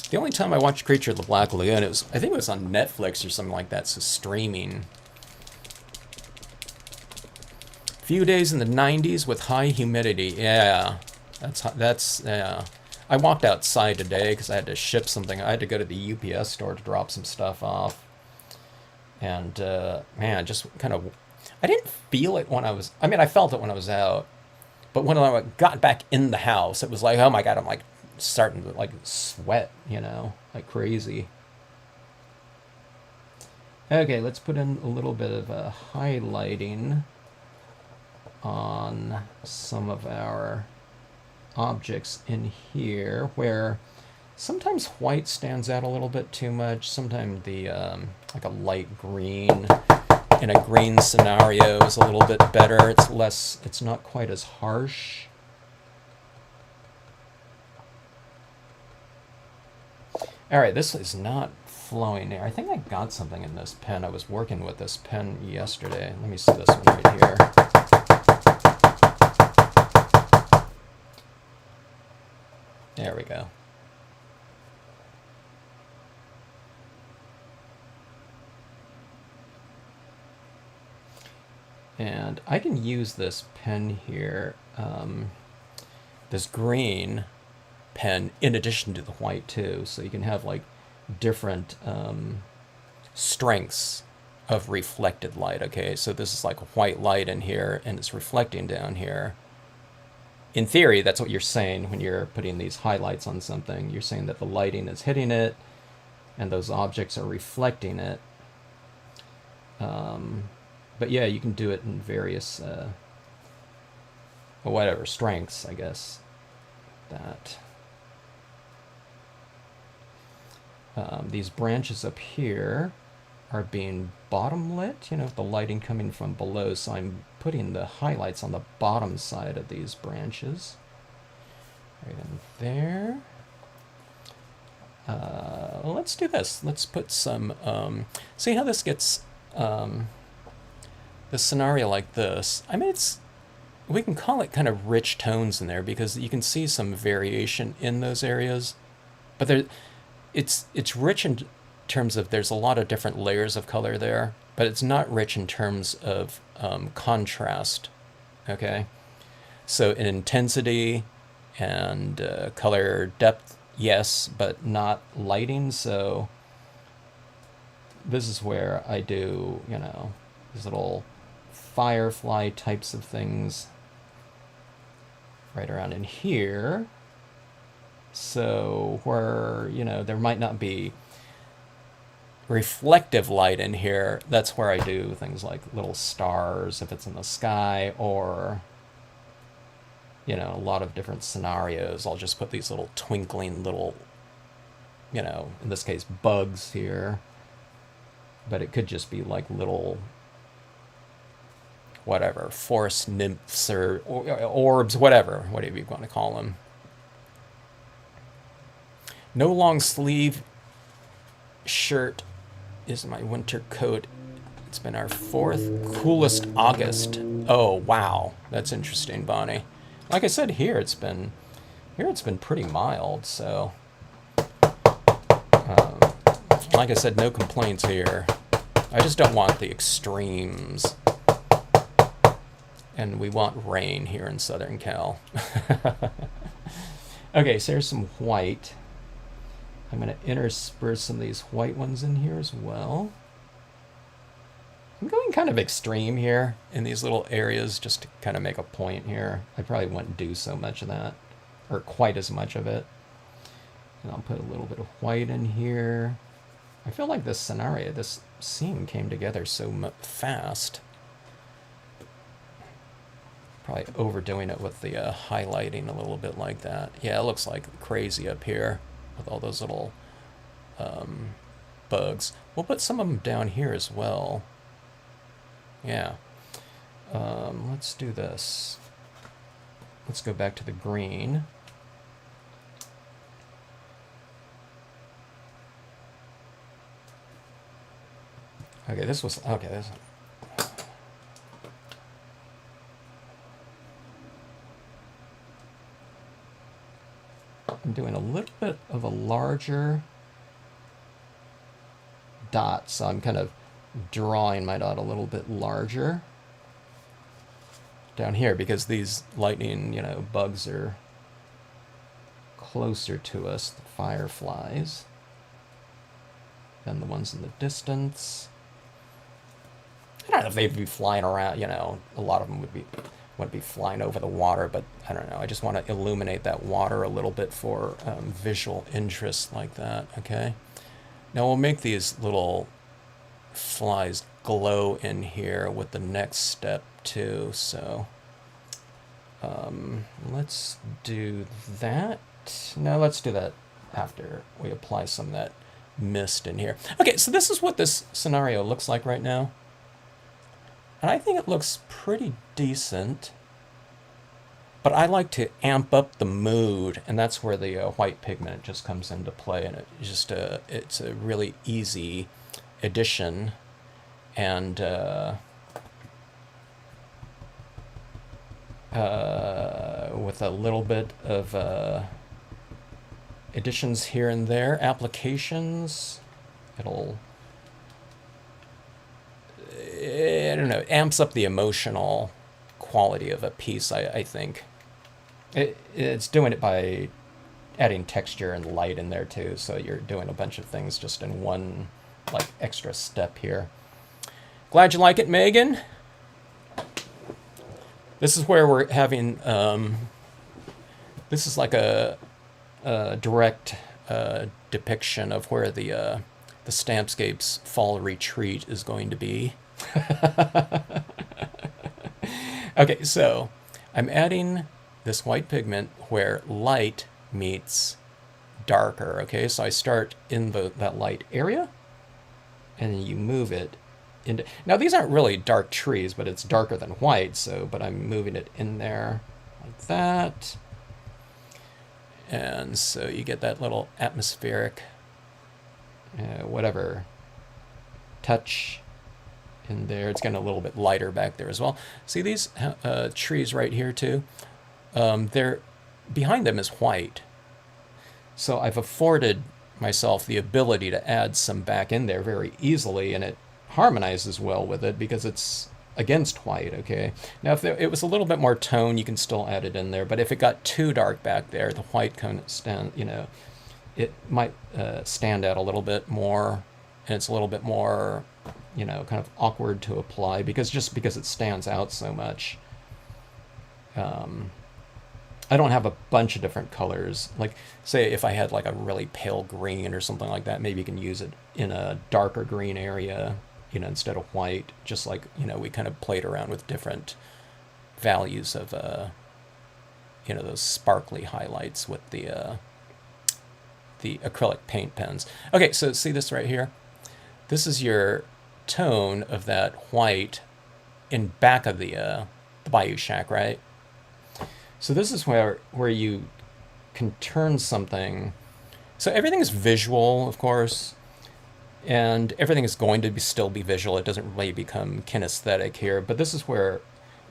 the only time I watched Creature of the Black Lagoon, I think it was on Netflix or something like that, so streaming. Few days in the 90s with high humidity. Yeah, that's yeah. I walked outside today because I had to ship something. I had to go to the UPS store to drop some stuff off. And, man, just kind of, I didn't feel it when I felt it when I was out. But when I got back in the house, it was like, oh my God, I'm like starting to like sweat, like crazy. Okay, let's put in a little bit of highlighting on some of our objects in here where sometimes white stands out a little bit too much. Sometimes the like a light green in a green scenario is a little bit better. It's not quite as harsh. All right, this is not flowing there. I think I got something in this pen. I was working with this pen yesterday. Let me see this one right here. There we go. And I can use this pen here, this green pen, in addition to the white too. So you can have like different strengths of reflected light. Okay, so this is like white light in here and it's reflecting down here. In theory, that's what you're saying when you're putting these highlights on something. You're saying that the lighting is hitting it and those objects are reflecting it. But yeah, you can do it in various, whatever, strengths, I guess. That. These branches up here are being bottom lit, you know, the lighting coming from below, so I'm putting the highlights on the bottom side of these branches. Right in there. Let's do this. Let's put some, see how this gets, this scenario like this. I mean, we can call it kind of rich tones in there because you can see some variation in those areas, but it's rich in terms of there's a lot of different layers of color there, but it's not rich in terms of contrast. Okay, so in intensity and color depth, yes, but not lighting. So this is where I do, you know, these little firefly types of things right around in here. So where, you know, there might not be reflective light in here, that's where I do things like little stars if it's in the sky, or, you know, a lot of different scenarios. I'll just put these little twinkling little, you know, in this case bugs here, but it could just be like little, whatever, forest nymphs or orbs, whatever you want to call them. No long sleeve shirt is my winter coat. It's been our 4th coolest August. Oh, wow. That's interesting, Bonnie. Like I said, here it's been pretty mild, so like I said, no complaints here. I just don't want the extremes. And we want rain here in Southern Cal. Okay, so here's some white. I'm going to intersperse some of these white ones in here as well. I'm going kind of extreme here in these little areas just to kind of make a point here. I probably wouldn't do so much of that, or quite as much of it. And I'll put a little bit of white in here. I feel like this scenario, this scene came together so fast. Probably overdoing it with the highlighting a little bit like that. Yeah, it looks like crazy up here with all those little bugs. We'll put some of them down here as well. Yeah. Let's do this. Let's go back to the green. Okay, this was, okay, this. I'm doing a little bit of a larger dot, so I'm kind of drawing my dot a little bit larger down here because these lightning, you know, bugs are closer to us, the fireflies, than the ones in the distance. I don't know if they'd be flying around, you know, a lot of them would be flying over the water, but I don't know. I just want to illuminate that water a little bit for visual interest like that, okay? Now we'll make these little flies glow in here with the next step too, so let's do that. No, let's do that after we apply some of that mist in here. Okay, so this is what this scenario looks like right now. And I think it looks pretty decent. But I like to amp up the mood, and that's where the white pigment just comes into play. And it's a really easy addition, and with a little bit of additions here and there, applications, it'll, I don't know, amps up the emotional quality of a piece, I think. It's doing it by adding texture and light in there too, so you're doing a bunch of things just in one like extra step here. Glad you like it, Megan. This is where we're having this is like a direct depiction of where the Stampscapes fall retreat is going to be. Okay, so I'm adding this white pigment where light meets darker. Okay, so I start in that light area, and then you move it into. Now these aren't really dark trees, but it's darker than white. So, but I'm moving it in there like that, and so you get that little atmospheric, whatever, touch in there. It's getting a little bit lighter back there as well. See these trees right here too? They're behind them is white. So I've afforded myself the ability to add some back in there very easily, and it harmonizes well with it because it's against white, okay? Now if it was a little bit more tone, you can still add it in there, but if it got too dark back there, the white kind of it might stand out a little bit more, and it's a little bit more, kind of awkward to apply because it stands out so much. I don't have a bunch of different colors. Like, say if I had like a really pale green or something like that, maybe you can use it in a darker green area, instead of white. Just like, we kind of played around with different values of, those sparkly highlights with the acrylic paint pens. Okay, so see this right here? This is your tone of that white in back of the Bayou Shack, right? So this is where you can turn something. So everything is visual, of course, and everything is going to still be visual. It doesn't really become kinesthetic here, but this is where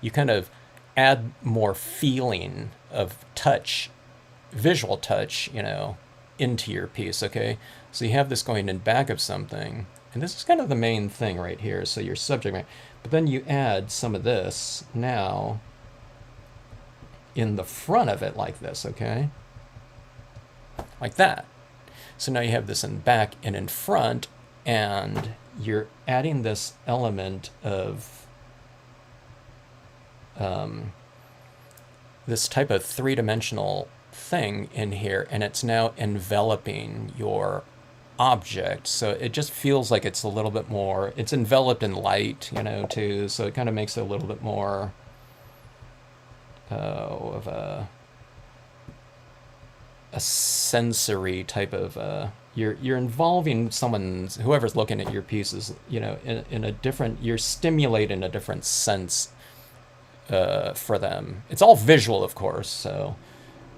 you kind of add more feeling of touch, visual touch, into your piece, okay? So you have this going in back of something, and this is kind of the main thing right here, so your subject matter. But then you add some of this now in the front of it like this, okay? Like that. So now you have this in back and in front, and you're adding this element of this type of three-dimensional thing in here, and it's now enveloping your object. So it just feels like it's a little bit more, it's enveloped in light, too, so it kind of makes it a little bit more of a sensory type of you're involving whoever's looking at your pieces, in a different, you're stimulating a different sense for them. It's all visual, of course, so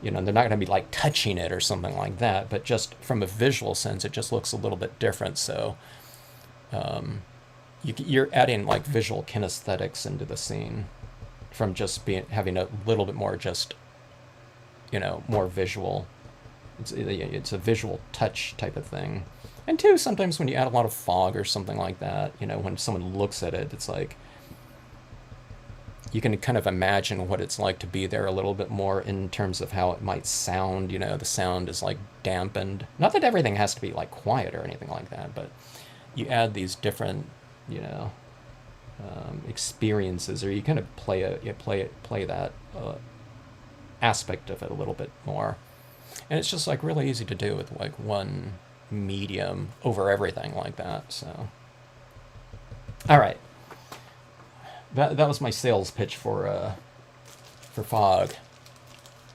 they're not going to be like touching it or something like that, but just from a visual sense it just looks a little bit different. So you're adding like visual kinesthetics into the scene from just having a little bit more just, more visual. It's a visual touch type of thing. And two, sometimes when you add a lot of fog or something like that, when someone looks at it, it's like you can kind of imagine what it's like to be there a little bit more in terms of how it might sound. The sound is like dampened. Not that everything has to be like quiet or anything like that, but you add these different, experiences, or you kind of play that aspect of it a little bit more, and it's just like really easy to do with like one medium over everything like that. So, all right, that was my sales pitch for fog.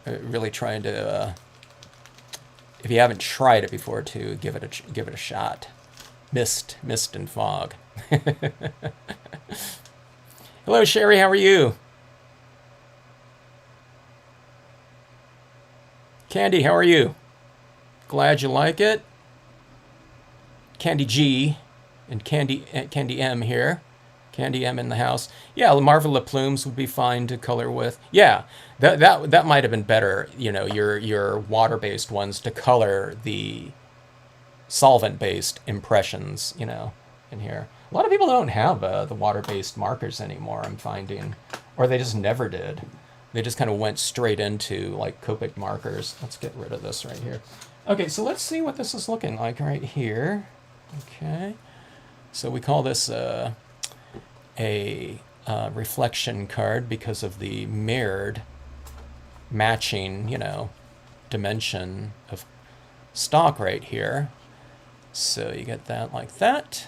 Really trying to, if you haven't tried it before, to give it a shot. Mist and fog. Hello, Sherry. How are you? Candy, how are you? Glad you like it. Candy G and Candy M here. Candy M in the house. Yeah, Marvel of Plumes would be fine to color with. Yeah, that might have been better. You know, your water-based ones to color the solvent-based impressions. You know, in here. A lot of people don't have the water-based markers anymore. I'm finding, or they just never did. They just kind of went straight into like Copic markers. Let's get rid of this right here. Okay, so let's see what this is looking like right here. Okay, so we call this a reflection card because of the mirrored matching, you know, dimension of stock right here. So you get that like that.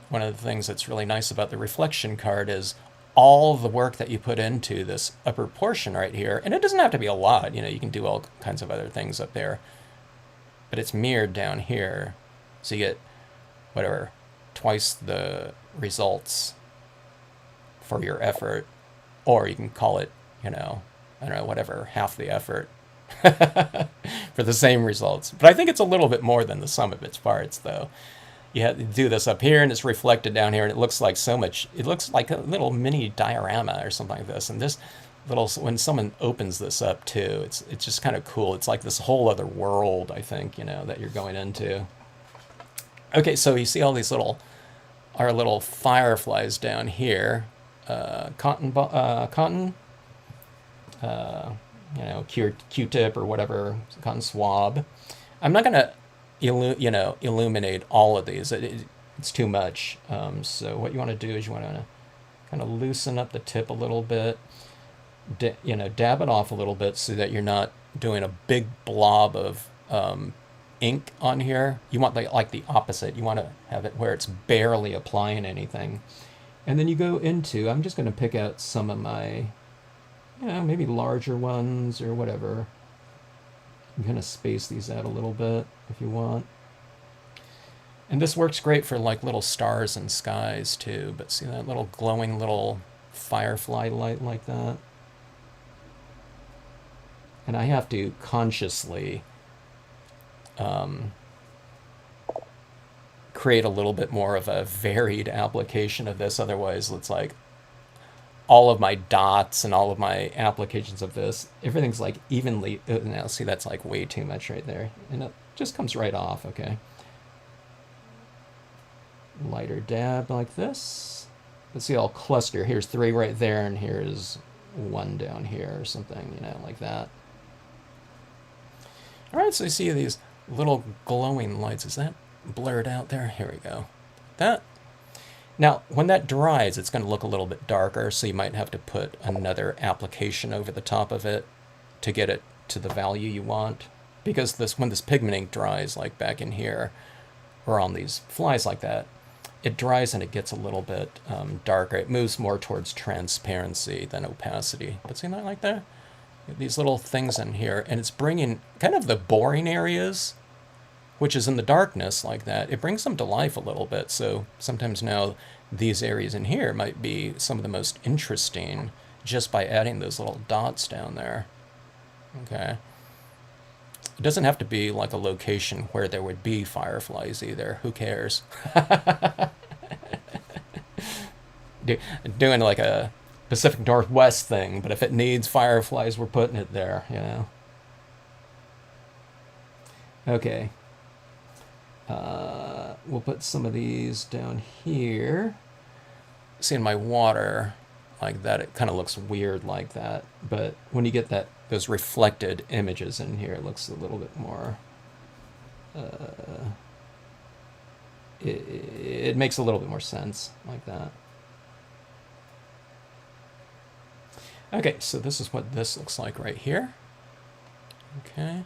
One of the things that's really nice about the reflection card is all the work that you put into this upper portion right here, and it doesn't have to be a lot, you know, you can do all kinds of other things up there, but it's mirrored down here, so you get whatever, twice the results for your effort, or you can call it, you know, I don't know, whatever, half the effort for the same results. But I think it's a little bit more than the sum of its parts, though. You have to do this up here, and it's reflected down here, and it looks like so much. It looks like a little mini diorama or something like this. And this little, when someone opens this up too, it's just kind of cool. It's like this whole other world, I think, you know, that you're going into. Okay, so you see all these our little fireflies down here. Cotton, you know, Q-tip or whatever, cotton swab. I'm not gonna, illuminate all of these. It's too much. So what you want to do is you want to kind of loosen up the tip a little bit. Dab it off a little bit so that you're not doing a big blob of ink on here. You want like the opposite. You want to have it where it's barely applying anything. And then you go into, I'm just going to pick out some of my, maybe larger ones or whatever. I'm going to space these out a little bit if you want. And this works great for like little stars and skies too. But see that little glowing little firefly light like that? And I have to consciously create a little bit more of a varied application of this. Otherwise, it's like all of my dots and all of my applications of this, everything's like evenly. Now, see, that's like way too much right there. And it just comes right off, okay? Lighter dab like this. Let's see, I'll cluster. Here's 3 right there, and here's 1 down here or something, like that. All right, so you see these little glowing lights. Is that blurred out there? Here we go. That. Now, when that dries, it's going to look a little bit darker, so you might have to put another application over the top of it to get it to the value you want. Because when this pigment ink dries, like back in here, or on these flies like that, it dries and it gets a little bit darker. It moves more towards transparency than opacity. But see that like that? These little things in here, and it's bringing kind of the boring areas, which is in the darkness like that, it brings them to life a little bit. So sometimes now these areas in here might be some of the most interesting just by adding those little dots down there. Okay. It doesn't have to be like a location where there would be fireflies either. Who cares? Doing like a Pacific Northwest thing, but if it needs fireflies, we're putting it there, Okay. We'll put some of these down here. See, in my water like that, it kind of looks weird like that. But when you get those reflected images in here, it looks a little bit more. It makes a little bit more sense like that. Okay, so this is what this looks like right here. Okay.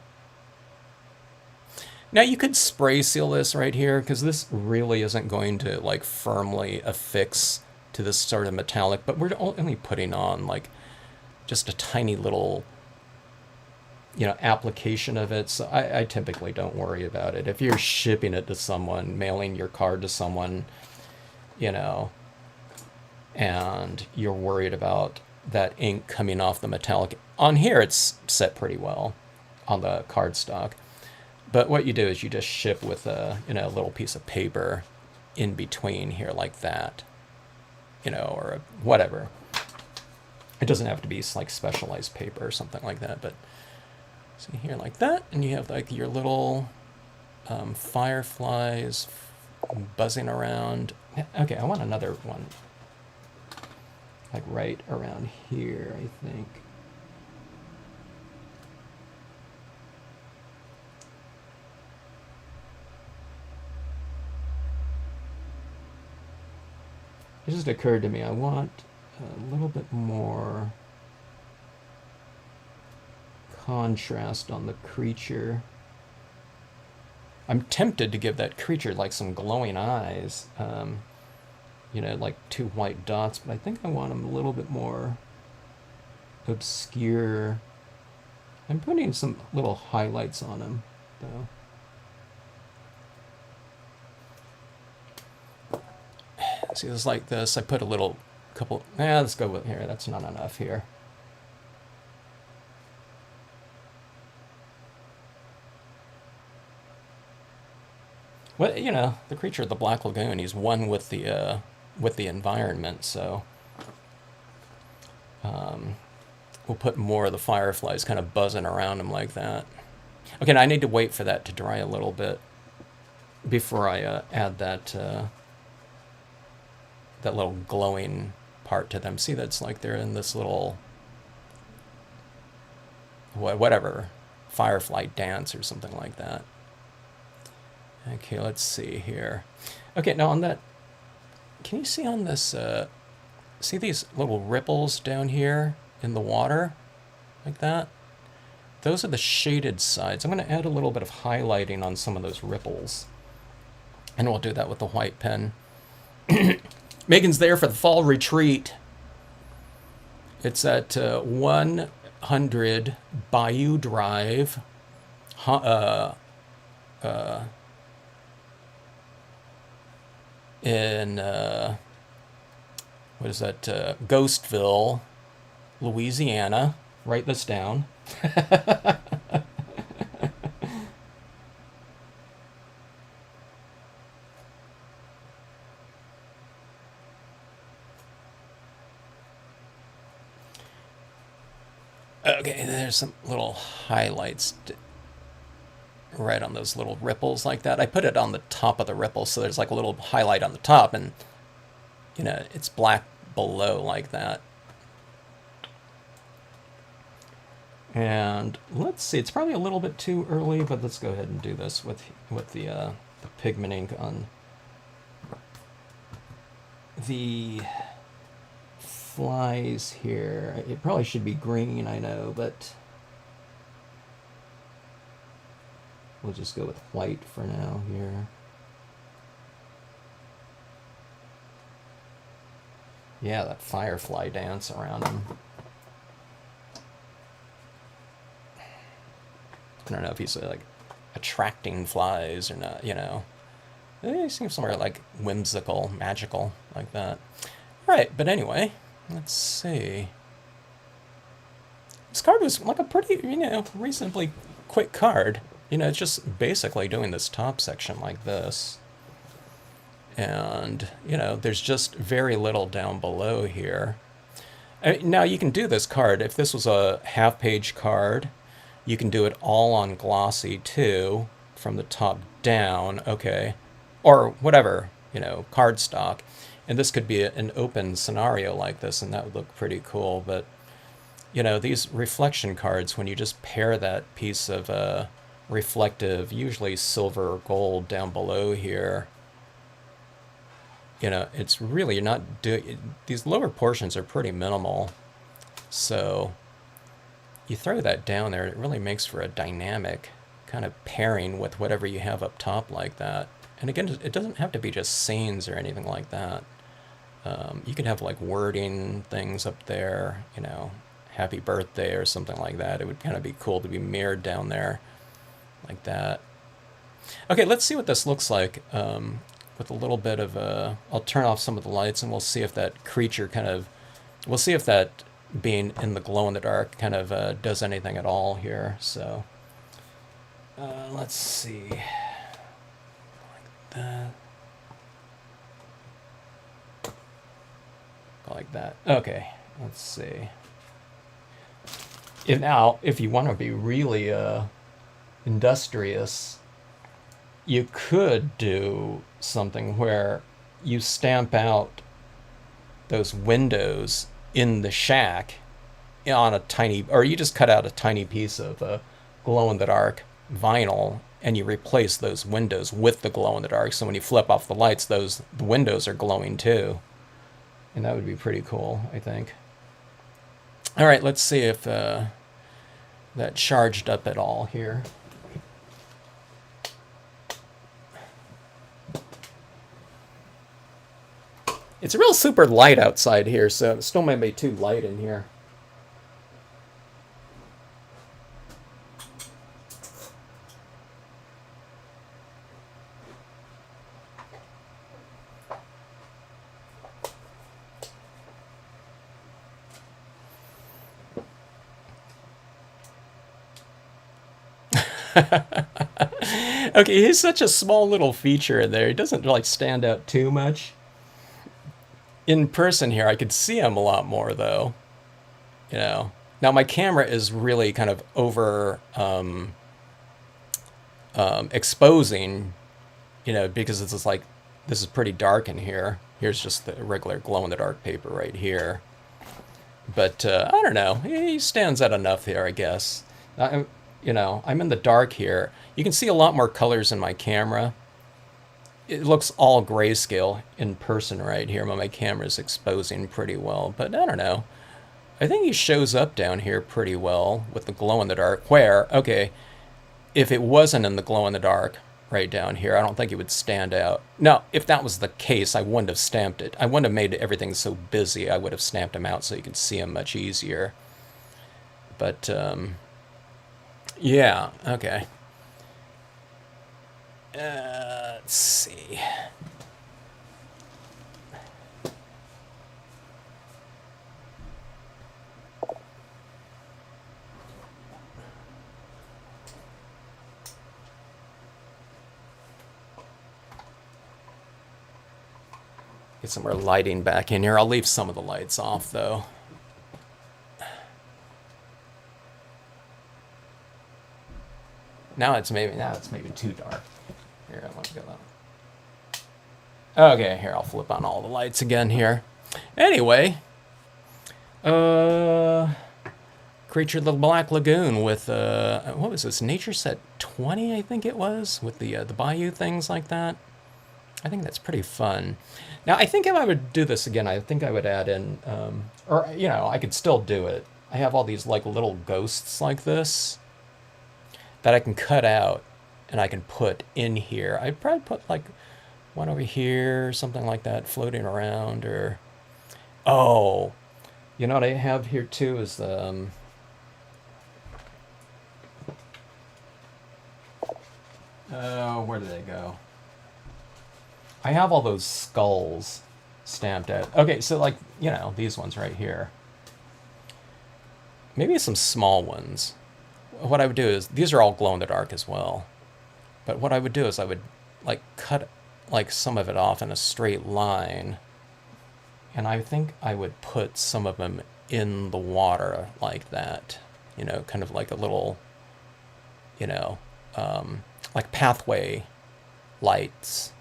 Now you could spray seal this right here, because this really isn't going to like firmly affix to this sort of metallic, but we're only putting on like just a tiny little, application of it. So I typically don't worry about it. If you're shipping it to someone, mailing your card to someone, and you're worried about that ink coming off the metallic. On here, it's set pretty well on the cardstock. But what you do is you just ship with a little piece of paper in between here like that, or whatever. It doesn't have to be like specialized paper or something like that, but see here like that, and you have like your little fireflies buzzing around. Okay, I want another one like right around here, I think. It just occurred to me, I want a little bit more contrast on the creature. I'm tempted to give that creature like some glowing eyes, like 2 white dots, but I think I want them a little bit more obscure. I'm putting some little highlights on them, though. See, it's like this. I put a little couple. Let's go with here. That's not enough here. Well, the creature of the Black Lagoon, he's one with the environment, so we'll put more of the fireflies kind of buzzing around him like that. Okay, now I need to wait for that to dry a little bit before I add that that little glowing part to them. See, that's like they're in this little whatever firefly dance or something like that. Okay, let's see here. Okay, now on that, can you see on this, see these little ripples down here in the water? Like that? Those are the shaded sides. I'm going to add a little bit of highlighting on some of those ripples. And we'll do that with the white pen. Megan's there for the fall retreat. It's at 100 Bayou Drive, in what is that? Ghostville, Louisiana. Write this down. Okay, there's some little highlights right on those little ripples like that. I put it on the top of the ripple, so there's like a little highlight on the top, and it's black below like that. And let's see, it's probably a little bit too early, but let's go ahead and do this with the pigment ink on the flies here. It probably should be green, I know, but we'll just go with white for now here. Yeah, that firefly dance around him. I don't know if he's like attracting flies or not, He seems somewhere like whimsical, magical, like that. All right, but anyway, let's see. This card was like a pretty, reasonably quick card. It's just basically doing this top section like this. And, there's just very little down below here. Now, you can do this card. If this was a half-page card, you can do it all on glossy, too, from the top down, okay? Or whatever, cardstock. And this could be an open scenario like this, and that would look pretty cool. But, these reflection cards, when you just pair that piece of reflective, usually silver or gold down below here, it's really not doing, these lower portions are pretty minimal. So you throw that down there, it really makes for a dynamic kind of pairing with whatever you have up top like that. And again, it doesn't have to be just scenes or anything like that. You can have like wording things up there, happy birthday or something like that. It would kind of be cool to be mirrored down there like that. Okay, let's see what this looks like with a little bit of a... I'll turn off some of the lights and we'll see if that creature kind of... We'll see if that being in the glow-in-the-dark kind of does anything at all here. So let's see. Like that. Like that. Okay, let's see. If you want to be really industrious, you could do something where you stamp out those windows in the shack on a tiny, or you just cut out a tiny piece of glow-in-the-dark vinyl and you replace those windows with the glow-in-the-dark, so when you flip off the lights, the windows are glowing too. And that would be pretty cool, I think. All right, let's see if that charged up at all here. It's real super light outside here, so it still may be too light in here. Okay, he's such a small little feature in there. He doesn't like stand out too much. In person here, I could see him a lot more though. You know. Now my camera is really kind of over exposing, you know, because it's just like this is pretty dark in here. Here's just the regular glow-in-the-dark paper right here. But I don't know. He stands out enough here, I guess. You know, I'm in the dark here. You can see a lot more colors in my camera. It looks all grayscale in person right here, but my camera's exposing pretty well. But I don't know. I think he shows up down here pretty well with the glow-in-the-dark. Where, okay, if it wasn't in the glow-in-the-dark right down here, I don't think it would stand out. Now, if that was the case, I wouldn't have stamped it. I wouldn't have made everything so busy. I would have stamped him out so you could see him much easier. But, yeah, okay. Let's see. Get some more lighting back in here. I'll leave some of the lights off, though. Now it's maybe too dark. Here, I want to go that. Okay, here I'll flip on all the lights again here. Anyway, Creature of the Black Lagoon with what was this? Nature Set 20, I think it was, with the bayou things like that. I think that's pretty fun. Now, I think if I would do this again, I think I would add in, or you know, I could still do it. I have all these like little ghosts like this that I can cut out and I can put in here. I'd probably put like one over here, something like that, floating around, or... Oh, you know what I have here too is the... where did they go? I have all those skulls stamped out. Okay, so like, you know, these ones right here. Maybe some small ones. What I would do is, these are all glow-in-the-dark as well. But what I would do is I would like cut like some of it off in a straight line. And I think I would put some of them in the water like that. You know, kind of like a little, you know, like pathway lights,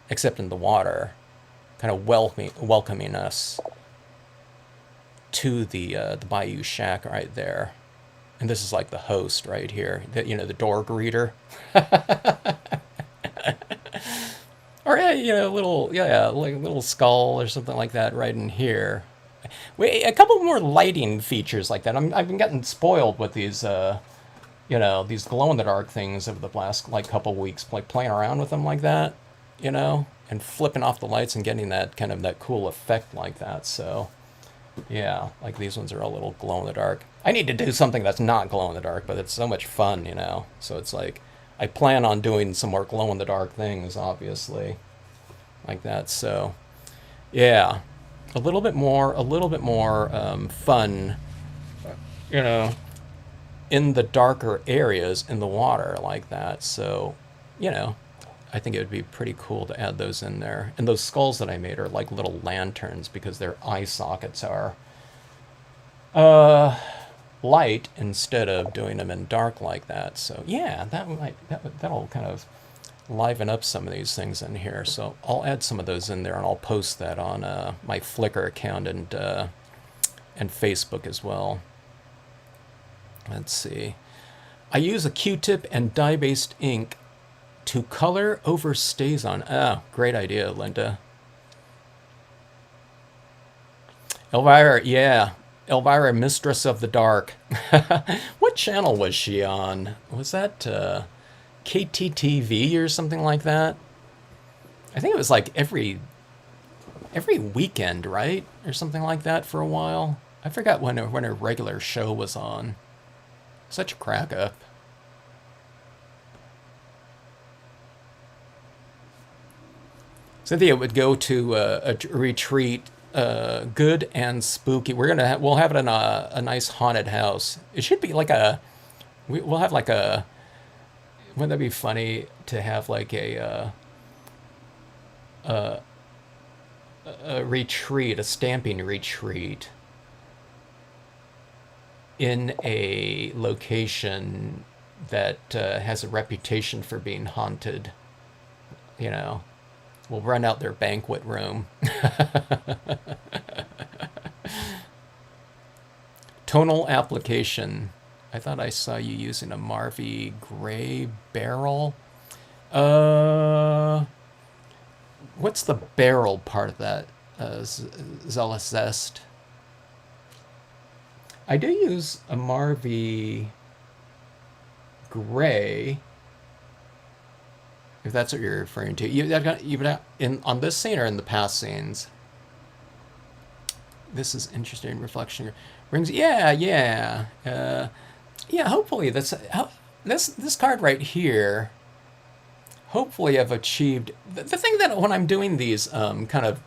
except in the water, kind of welcoming us to the Bayou Shack right there. And this is like the host right here, you know, the door greeter. Or yeah, you know, like a little skull or something like that right in here. Wait, a couple more lighting features like that. I've been getting spoiled with these, you know, these glow-in-the-dark things over the last like couple weeks, like playing around with them like that, you know, and flipping off the lights and getting that kind of that cool effect like that. So yeah, like these ones are a little glow-in-the-dark. I need to do something that's not glow-in-the-dark, but it's so much fun, you know. So it's like I plan on doing some more glow-in-the-dark things, obviously. like that. So yeah, a little bit more fun, you know, in the darker areas in the water like that. So, you know, I think it would be pretty cool to add those in there. And those skulls that I made are like little lanterns because their eye sockets are uh, light instead of doing them in dark like that. So yeah, that'll kind of liven up some of these things in here. So I'll add some of those in there and I'll post that on my Flickr account and Facebook as well. Let's see. I use a Q-tip and dye-based ink to color over StazOn. Ah, great idea, Linda. Elvira, yeah. Elvira, Mistress of the Dark. What channel was she on? Was that KTTV or something like that? I think it was like every weekend, right? Or something like that for a while. I forgot when her regular show was on. Such a crack up. Cynthia would go to a retreat, good and spooky. We'll have it in a nice haunted house. It should be like we'll have like a. Wouldn't that be funny to have like a retreat, a stamping retreat in a location that has a reputation for being haunted? You know, we'll run out their banquet room. Tonal application. I thought I saw you using a Marvy gray barrel. Uh, what's the barrel part of that? Zealous Zest. I do use a Marvy gray, if that's what you're referring to. You've in on this scene or in the past scenes. This is interesting. Reflection rings. Yeah, yeah, yeah. Hopefully, this card right here. Hopefully, I've achieved the thing that when I'm doing these kind of.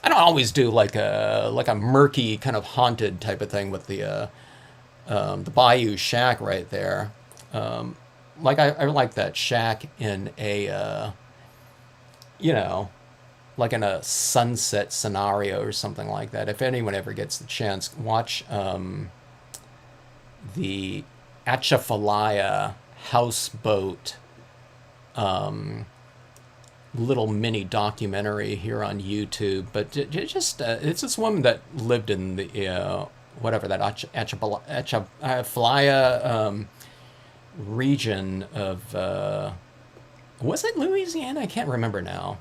I don't always do like a murky kind of haunted type of thing with the Bayou Shack right there. Like I like that shack in a you know, like in a sunset scenario or something like that. If anyone ever gets the chance, watch the Atchafalaya houseboat little mini documentary here on YouTube. But just it's this woman that lived in the whatever that Atchafalaya region of was it Louisiana? I can't remember now.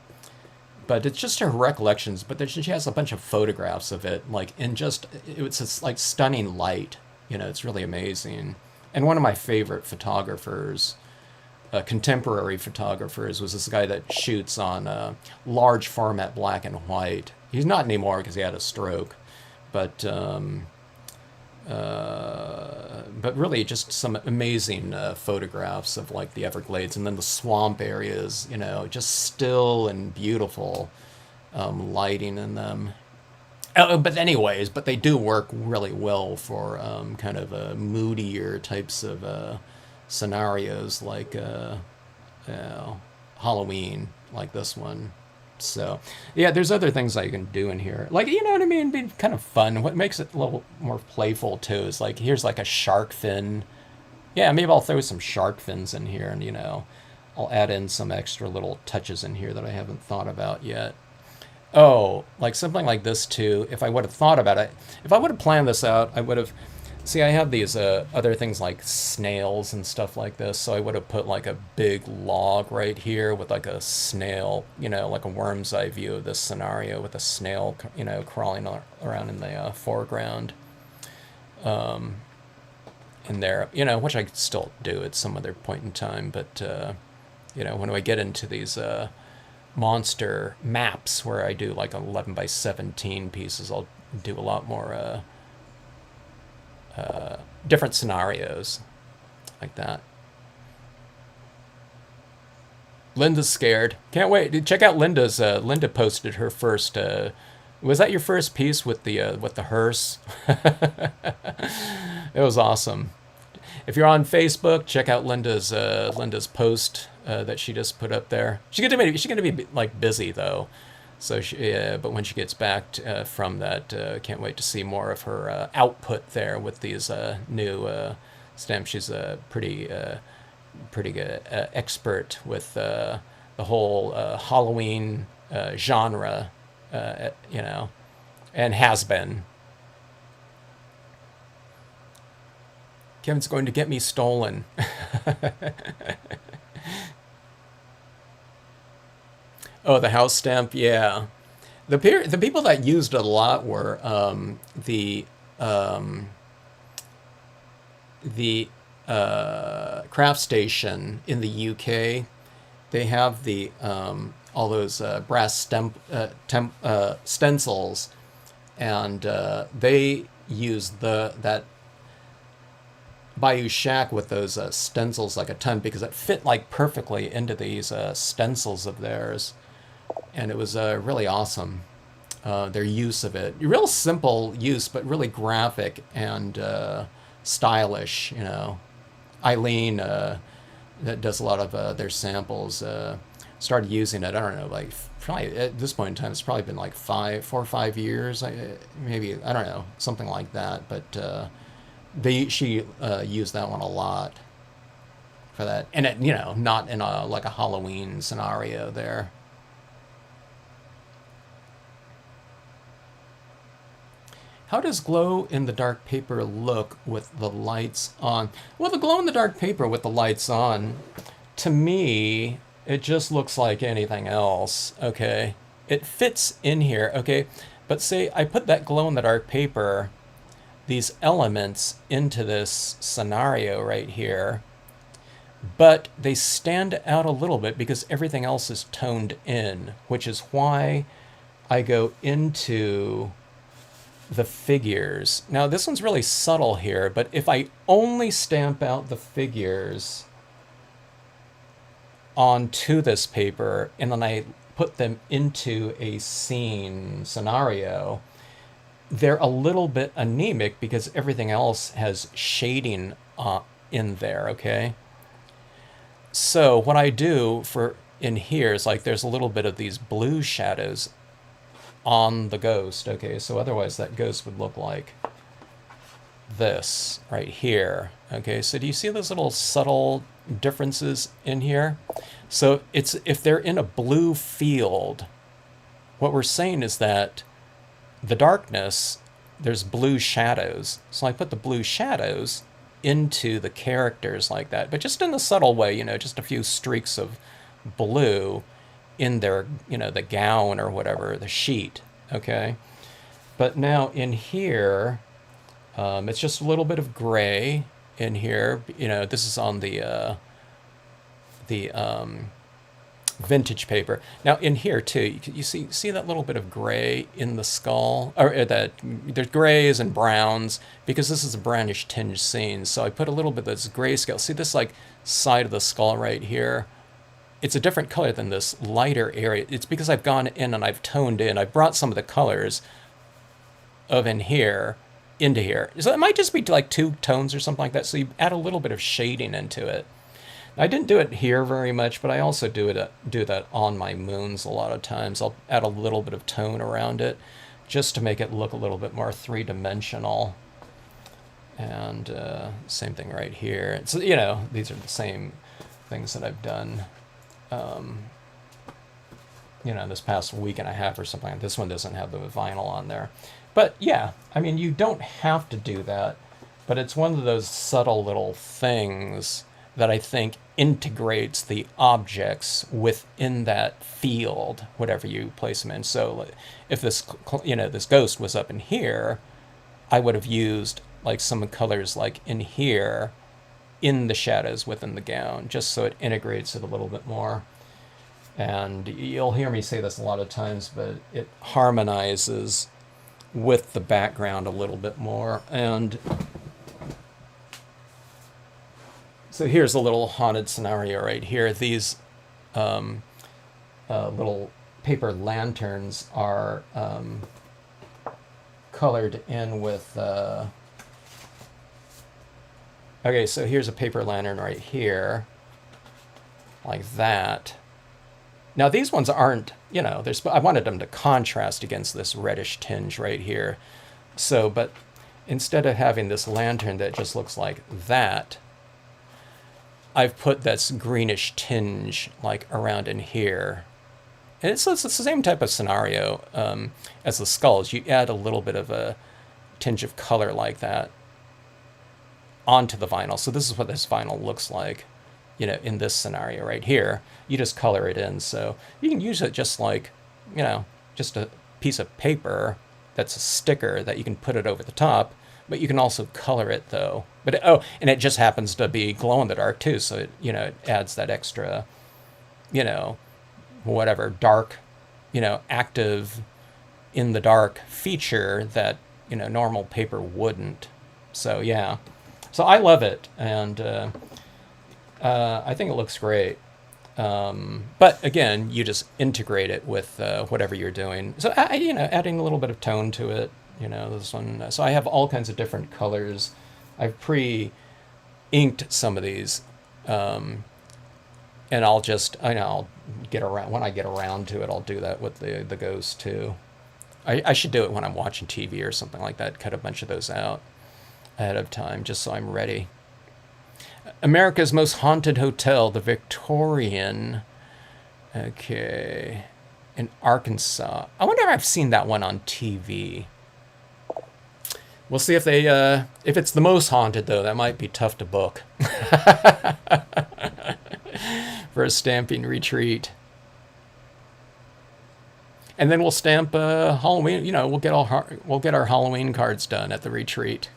But it's just her recollections. But she has a bunch of photographs of it, like in just it's just like stunning light. You know, it's really amazing. And one of my favorite photographers, contemporary photographers, was this guy that shoots on large format black and white. He's not anymore because he had a stroke, but really just some amazing photographs of like the Everglades and then the swamp areas. You know, just still and beautiful lighting in them. But anyways, but they do work really well for kind of moodier types of scenarios like Halloween, like this one. So, yeah, there's other things I can do in here. Like, you know what I mean? Be kind of fun. What makes it a little more playful, too, is like, here's like a shark fin. Yeah, maybe I'll throw some shark fins in here and, you know, I'll add in some extra little touches in here that I haven't thought about yet. Oh, like something like this, too. If I would have thought about it, if I would have planned this out, I would have. See, I have these other things like snails and stuff like this, so I would have put like a big log right here with like a snail, you know, like a worm's eye view of this scenario with a snail, you know, crawling around in the foreground in there, you know, which I could still do at some other point in time, but, you know, when I get into these monster maps where I do like 11 by 17 pieces, I'll do a lot more different scenarios like that. Linda's scared. Can't wait. Check out Linda's. Linda posted her first. Was that your first piece with the hearse? It was awesome. If you're on Facebook, check out Linda's post that she just put up there. She's gonna be like busy though, so but when she gets back from that, can't wait to see more of her output there with these new stamps. She's a pretty good expert with the whole Halloween genre, you know, and has been. Kevin's going to get me stolen. Oh, the house stamp, yeah. The people that used it a lot were the craft station in the UK. They have the all those brass stencils, and they use that Bayou Shack with those stencils like a ton because it fit like perfectly into these stencils of theirs, and it was really awesome. Their use of it, real simple use, but really graphic and stylish. You know, Eileen that does a lot of their samples started using it. I don't know, like probably at this point in time, it's probably been like 4 or 5 years, maybe I don't know, something like that. But she used that one a lot for that, and it not in a like a Halloween scenario there. How does glow in the dark paper look with the lights on? Well, the glow in the dark paper with the lights on, to me, it just looks like anything else, okay? It fits in here, okay? But say I put that glow in the dark paper, these elements into this scenario right here, but they stand out a little bit because everything else is toned in, which is why I go into the figures. Now this one's really subtle here, but if I only stamp out the figures onto this paper and then I put them into a scene scenario, they're a little bit anemic because everything else has shading in there, okay? So what I do for in here is like there's a little bit of these blue shadows on the ghost, okay? So otherwise that ghost would look like this right here, okay? So do you see those little subtle differences in here? So it's if they're in a blue field, what we're saying is that the darkness, there's blue shadows. So I put the blue shadows into the characters like that, but just in a subtle way, just a few streaks of blue in their, the gown or whatever, the sheet, okay? But now in here, it's just a little bit of gray in here. This is on the vintage paper. Now in here too, you see that little bit of gray in the skull, or that there's grays and browns because this is a brownish tinge scene. So I put a little bit of this grayscale. See this like side of the skull right here? It's a different color than this lighter area. It's because I've gone in and I've toned in. I brought some of the colors of in here into here. So it might just be like 2 tones or something like that. So you add a little bit of shading into it. I didn't do it here very much, but I also do that on my moons a lot of times. I'll add a little bit of tone around it just to make it look a little bit more three-dimensional. And same thing right here. So, these are the same things that I've done this past week and a half or something. This one doesn't have the vinyl on there. But yeah, I mean, you don't have to do that, but it's one of those subtle little things that I think integrates the objects within that field, whatever you place them in. So if this ghost was up in here, I would have used like some colors like in here in the shadows within the gown, just so it integrates it a little bit more. And you'll hear me say this a lot of times, but it harmonizes with the background a little bit more. And so here's a little haunted scenario right here. These little paper lanterns are colored in with. Okay, so here's a paper lantern right here, like that. Now these ones aren't, I wanted them to contrast against this reddish tinge right here. So, but instead of having this lantern that just looks like that, I've put this greenish tinge like around in here. And it's the same type of scenario as the skulls. You add a little bit of a tinge of color like that onto the vinyl. So this is what this vinyl looks like, in this scenario right here. You just color it in. So you can use it just like, just a piece of paper that's a sticker that you can put it over the top, but you can also color it though. But and it just happens to be glow in the dark too. So it adds that extra, whatever dark, active in the dark feature that, normal paper wouldn't. So yeah. So I love it, and I think it looks great. But again, you just integrate it with whatever you're doing. So adding a little bit of tone to it. This one. So I have all kinds of different colors. I've pre-inked some of these, and I'll get around when I get around to it. I'll do that with the ghost too. I should do it when I'm watching TV or something like that. Cut a bunch of those out ahead of time, just so I'm ready. America's Most Haunted Hotel, the Victorian. Okay. In Arkansas. I wonder if I've seen that one on TV. We'll see if if it's the most haunted, though. That might be tough to book. For a stamping retreat. And then we'll stamp Halloween. We'll get our Halloween cards done at the retreat.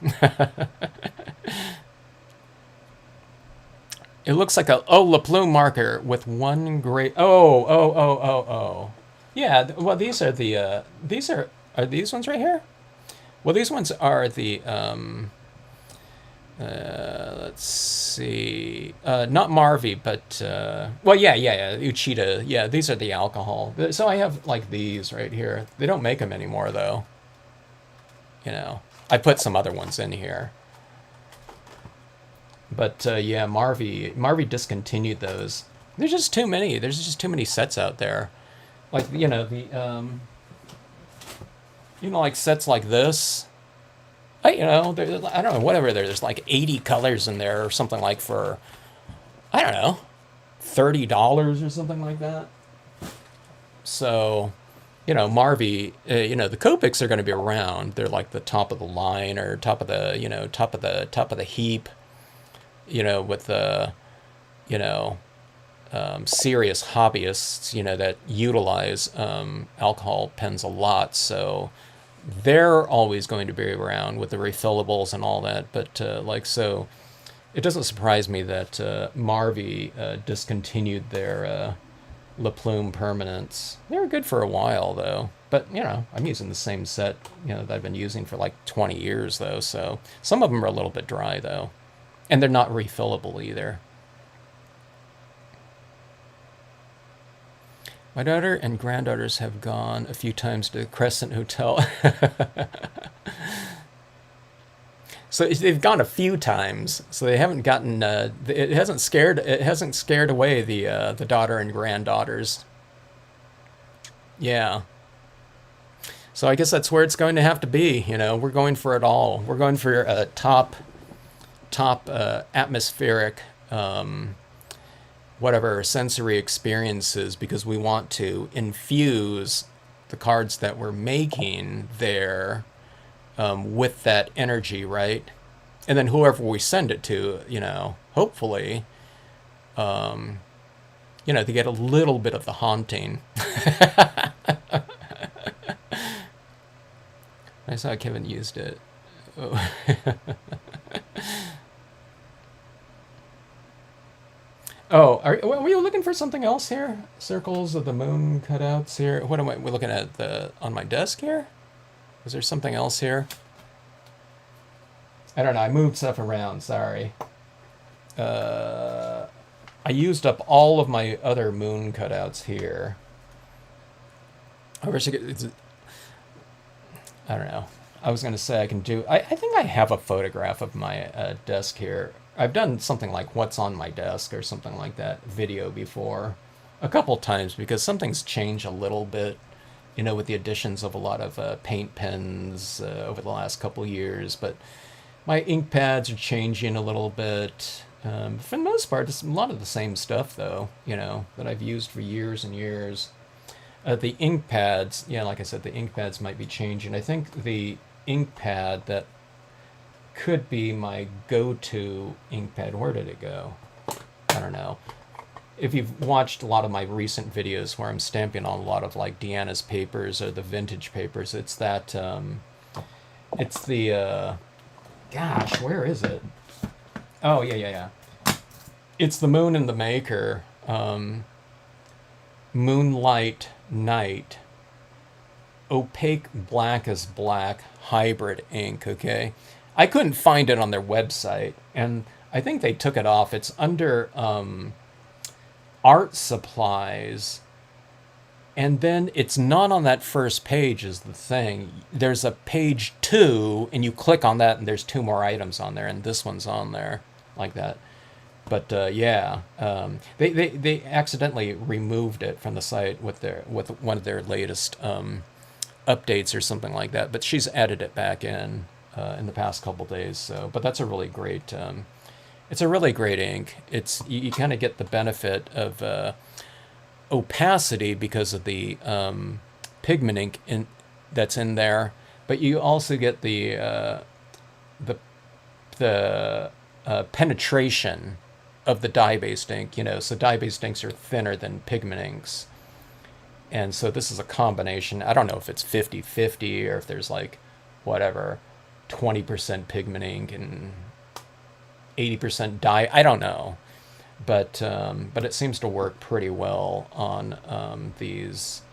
It looks like La Plume marker with one great. Oh. Yeah. Well, these are the. Are these ones right here? Well, these ones are the. Let's see. Not Marvy, but well, yeah. Uchida. Yeah, these are the alcohol. So I have like these right here. They don't make them anymore, though. I put some other ones in here. But yeah, Marvy discontinued those. There's just too many. There's just too many sets out there. Like like sets like this. I don't know, whatever. There's like 80 colors in there or something like for, I don't know, $30 or something like that. So, Marvy, the Copics are going to be around. They're like the top of the line or top of the heap. With the, serious hobbyists, that utilize alcohol pens a lot. So they're always going to be around with the refillables and all that. But so it doesn't surprise me that Marvy discontinued their La Plume permanents. They were good for a while, though. But, I'm using the same set, that I've been using for like 20 years, though. So some of them are a little bit dry, though. And they're not refillable either. My daughter and granddaughters have gone a few times to the Crescent Hotel. So they've gone a few times. So they haven't gotten. It hasn't scared away the daughter and granddaughters. Yeah. So I guess that's where it's going to have to be. We're going for it all. We're going for a top atmospheric. Whatever sensory experiences, because we want to infuse the cards that we're making there with that energy, right? And then whoever we send it to, hopefully, to get a little bit of the haunting. I saw Kevin used it. Oh. Oh, were you looking for something else here? Circles of the moon cutouts here. What am I? We're looking at on my desk here. Was there something else here? I don't know. I moved stuff around. Sorry. I used up all of my other moon cutouts here. I wish I could. I don't know. I was going to say I can do. I think I have a photograph of my desk here. I've done something like what's on my desk or something like that video before a couple times because some things change a little bit, you know, with the additions of a lot of paint pens over the last couple years. But my ink pads are changing a little bit. For the most part, it's a lot of the same stuff, though, you know, that I've used for years and years. The ink pads, yeah, like I said, the ink pads might be changing. I think the ink pad that could be my go-to ink pad, where did it go? I don't know. If you've watched a lot of my recent videos where I'm stamping on a lot of like Deanna's papers or the vintage papers, it's that, it's the, gosh, where is it? Oh, yeah. It's the Moon and the Maker, Moonlight Night, opaque black as black hybrid ink, okay? I couldn't find it on their website, and I think they took it off. It's under art supplies, and then it's not on that first page is the thing. There's a page 2, and you click on that, and there's 2 more items on there, and this one's on there, like that. But yeah, they accidentally removed it from the site with one of their latest updates or something like that. But she's added it back in the past couple days. So, but that's a really great. It's a really great ink. It's you kind of get the benefit of opacity because of the pigment ink that's in there, but you also get the penetration of the dye-based ink, you know, so dye-based inks are thinner than pigment inks. And so this is a combination. I don't know if it's 50-50 or if there's like, whatever, 20% pigment ink and 80% dye. I don't know. But it seems to work pretty well on these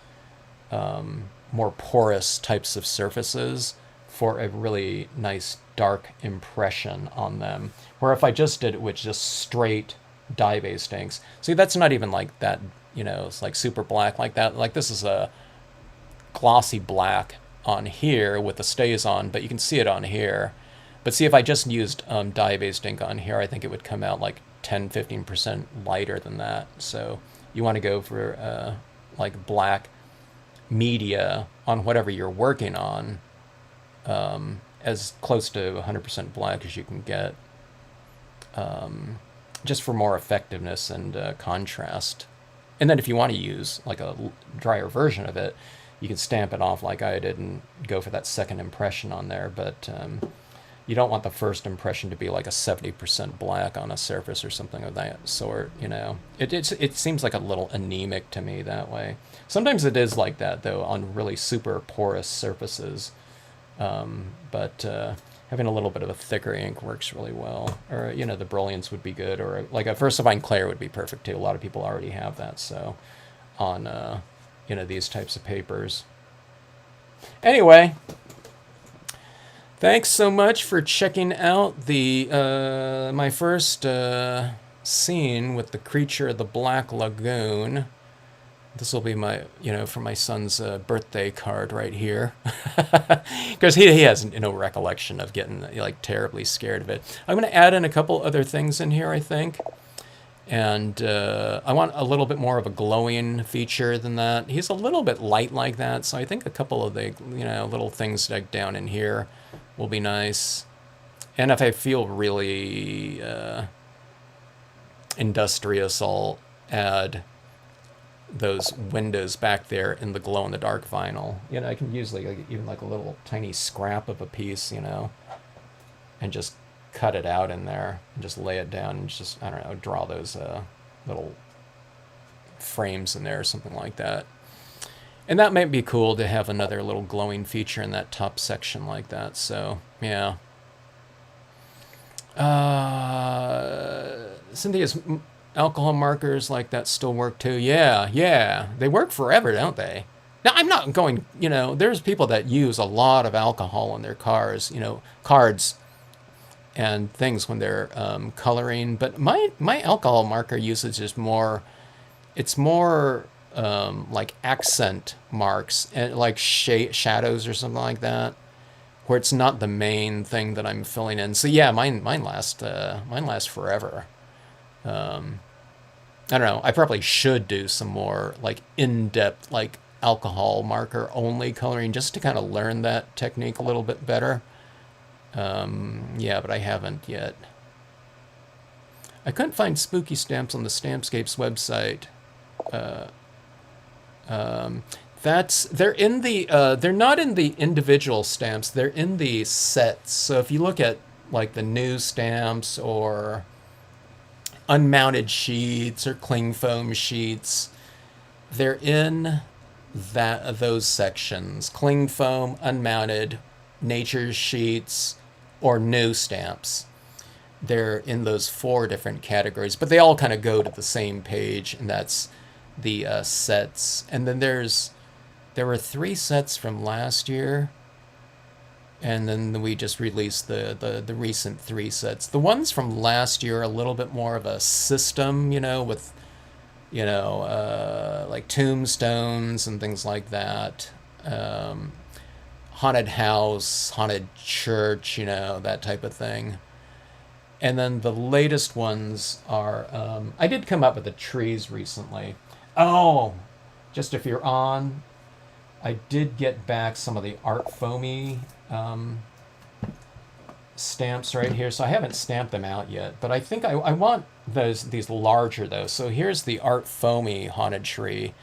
more porous types of surfaces for a really nice dark impression on them. Where if I just did it with just straight dye-based inks, see, that's not even like that, you know, it's like super black like that. Like this is a glossy black on here with the stays on, but you can see it on here. But see, if I just used dye-based ink on here, I think it would come out like 10-15% lighter than that. So you want to go for like black media on whatever you're working on, as close to 100% black as you can get, just for more effectiveness and contrast. And then if you want to use like a drier version of it, you can stamp it off like I did and go for that second impression on there. But you don't want the first impression to be like a 70% black on a surface or something of that sort, you know. It seems like a little anemic to me that way. Sometimes it is like that, though, on really super porous surfaces. But having a little bit of a thicker ink works really well. Or, you know, the brilliance would be good. Or like a VersaFine Clear would be perfect, too. A lot of people already have that, so on, you know, these types of papers. Anyway, thanks so much for checking out the my first scene with the creature of the Black Lagoon. This will be my, you know, for my son's birthday card right here. Because he has no recollection of getting, like, terribly scared of it. I'm going to add in a couple other things in here, I think. And I want a little bit more of a glowing feature than that. He's a little bit light like that, so I think a couple of the, you know, little things like down in here will be nice. And if I feel really industrious, I'll add those windows back there in the glow-in-the-dark vinyl. You know, I can use like even like a little tiny scrap of a piece, you know, and just cut it out in there and just lay it down and just, I don't know, draw those little frames in there or something like that. And that might be cool to have another little glowing feature in that top section like that. So, yeah. Cynthia's alcohol markers like that still work too. Yeah. They work forever, don't they? Now, I'm not going, you know, there's people that use a lot of alcohol in their cars, you know, cards. and things when they're coloring. But my alcohol marker usage is more, it's more like accent marks and like shadows or something like that, where it's not the main thing that I'm filling in. So yeah, mine last forever. I don't know. I probably should do some more like in-depth like alcohol marker only coloring just to kind of learn that technique a little bit better. Yeah, but I haven't yet. I couldn't find spooky stamps on the Stampscapes website. They're in the they're not in the individual stamps. They're in the sets. So if you look at like the new stamps or unmounted sheets or cling foam sheets, they're in those sections: cling foam, unmounted, nature sheets, or new stamps. They're in those 4 different categories, but they all kind of go to the same page, and that's the sets. And then there were 3 sets from last year, and then we just released the recent 3 sets. The ones from last year are a little bit more of a system, with like tombstones and things like that. Haunted house, haunted church, that type of thing. And then the latest ones are, I did come up with the trees recently. Oh, just if you're on, I did get back some of the art foamy stamps right here. So I haven't stamped them out yet, but I think I want these larger though. So here's the art foamy haunted tree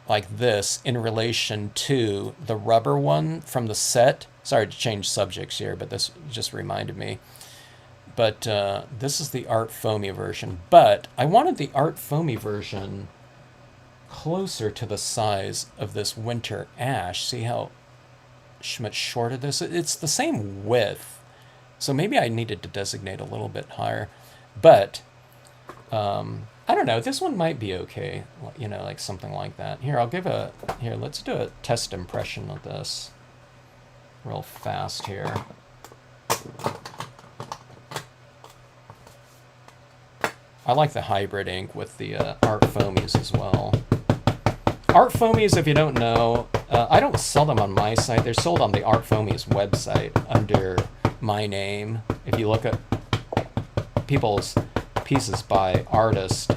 like this in relation to the rubber one from the set. Sorry to change subjects here, but this just reminded me. But this is the art foamy version. But I wanted the art foamy version closer to the size of this winter ash. See how much shorter this is? It's the same width. So maybe I needed to designate a little bit higher. But I don't know. This one might be okay. Like something like that. Here, let's do a test impression of this real fast here. I like the hybrid ink with the art foamies as well. Art foamies, if you don't know, I don't sell them on my site. They're sold on the Art Foamies website under my name. If you look at people's pieces by artist.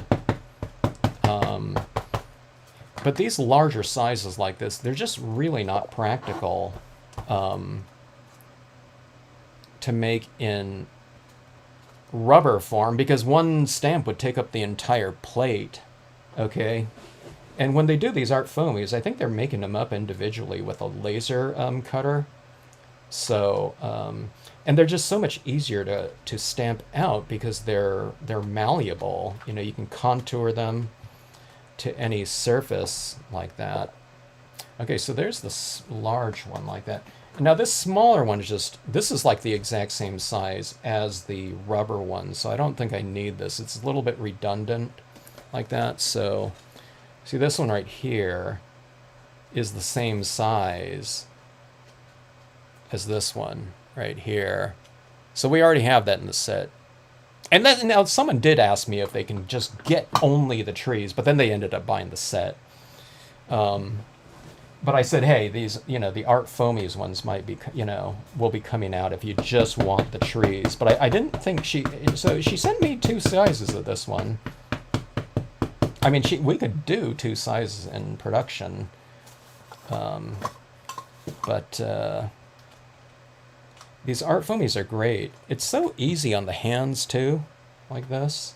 But these larger sizes like this, they're just really not practical to make in rubber form, because one stamp would take up the entire plate. Okay, and when they do these art foamies, I think they're making them up individually with a laser cutter. So and they're just so much easier to stamp out because they're malleable. You can contour them to any surface like that. Okay, so there's this large one like that. Now this smaller one this is like the exact same size as the rubber one, so I don't think I need this. It's a little bit redundant like that. So see, this one right here is the same size as this one right here. So we already have that in the set. And then now someone did ask me if they can just get only the trees, but then they ended up buying the set. But I said, hey, these, the art foamies ones might be, will be coming out if you just want the trees. But I didn't think so she sent me 2 sizes of this one. I mean, we could do 2 sizes in production. But these art foamies are great. It's so easy on the hands too, like this.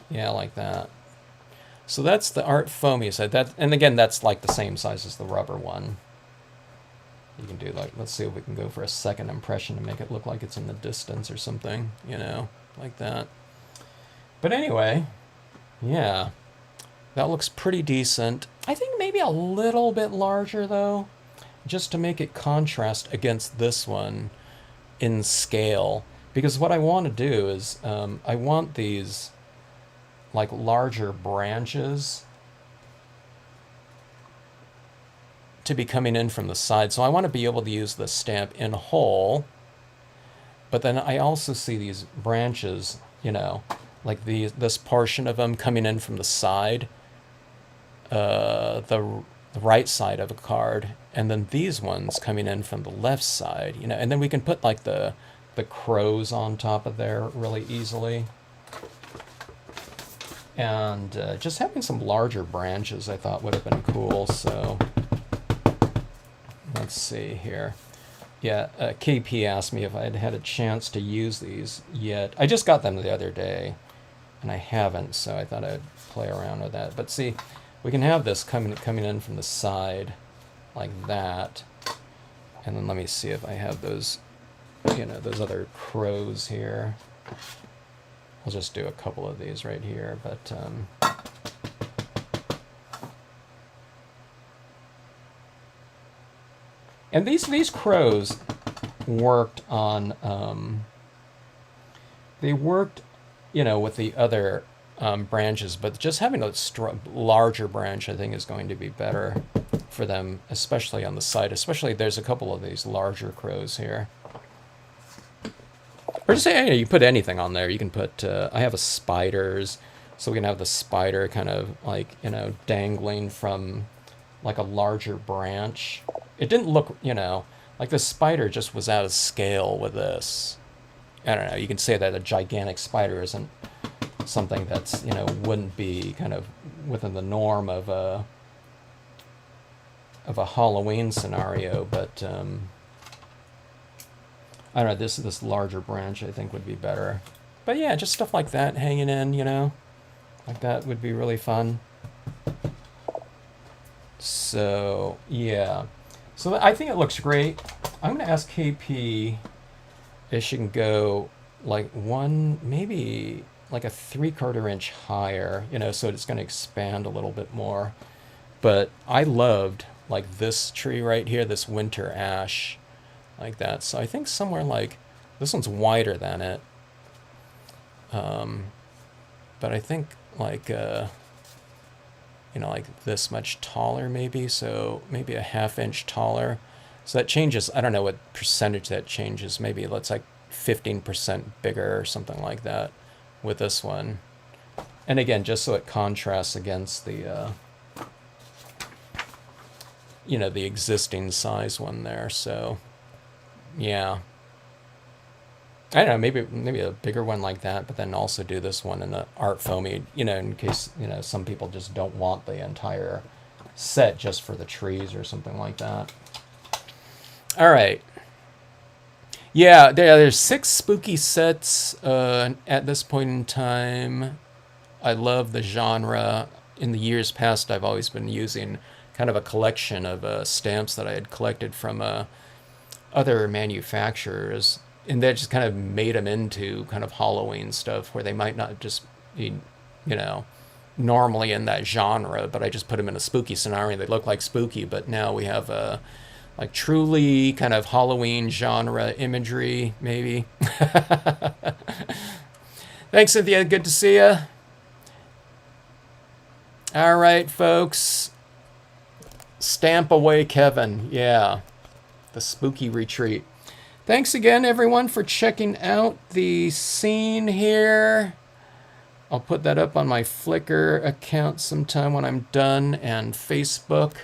Yeah, like that. So that's the art foamy side. And again, that's like the same size as the rubber one. You can do like, let's see if we can go for a second impression to make it look like it's in the distance or something, like that. But anyway, yeah, that looks pretty decent. I think maybe a little bit larger though, just to make it contrast against this one in scale. Because what I want to do is, I want these like larger branches to be coming in from the side. So I want to be able to use the stamp in whole, but then I also see these branches, you know, like this portion of them coming in from the side, the right side of a card, and then these ones coming in from the left side, you know, and then we can put like the crows on top of there really easily. And just having some larger branches I thought would have been cool. So let's see here. Yeah, KP asked me if I'd had a chance to use these yet. I just got them the other day, and I haven't, so I thought I'd play around with that. But see, we can have this coming in from the side like that. And then let me see if I have those, you know, those other crows here. I'll just do a couple of these right here, but and these crows worked on they worked, you know, with the other branches, but just having a larger branch I think is going to be better for them, especially on the side. Especially there's a couple of these larger crows here. Or just say, you put anything on there. You can put, I have a spiders, so we can have the spider kind of like, you know, dangling from like a larger branch. It didn't look, you know, like the spider just was out of scale with this. I don't know, you can say that a gigantic spider isn't something that's, you know, wouldn't be kind of within the norm of a Halloween scenario, but I don't know, this larger branch I think would be better. But yeah, just stuff like that hanging in, you know, like that would be really fun. So yeah, so I think it looks great. I'm gonna ask KP if she can go like maybe like a 3/4 inch higher, you know, so it's gonna expand a little bit more. But I loved like this tree right here, this winter ash, like that. So I think somewhere like, this one's wider than it. But I think like, you know, like this much taller maybe, so maybe a 1/2 inch taller. So that changes, I don't know what percentage that changes, maybe let's like 15% bigger or something like that with this one. And again, just so it contrasts against the, you know, the existing size one there. So yeah, I don't know, maybe a bigger one like that, but then also do this one in the art foamy, you know, in case, you know, some people just don't want the entire set just for the trees or something like that. All right. Yeah, there's 6 spooky sets at this point in time. I love the genre. In the years past, I've always been using kind of a collection of stamps that I had collected from other manufacturers, and that just kind of made them into kind of Halloween stuff where they might not just be, you know, normally in that genre, but I just put them in a spooky scenario. They look like spooky, but now we have like truly kind of Halloween genre imagery, maybe. Thanks, Cynthia. Good to see you. All right, folks. Stamp away, Kevin. Yeah. The spooky retreat. Thanks again, everyone, for checking out the scene here. I'll put that up on my Flickr account sometime when I'm done, and Facebook.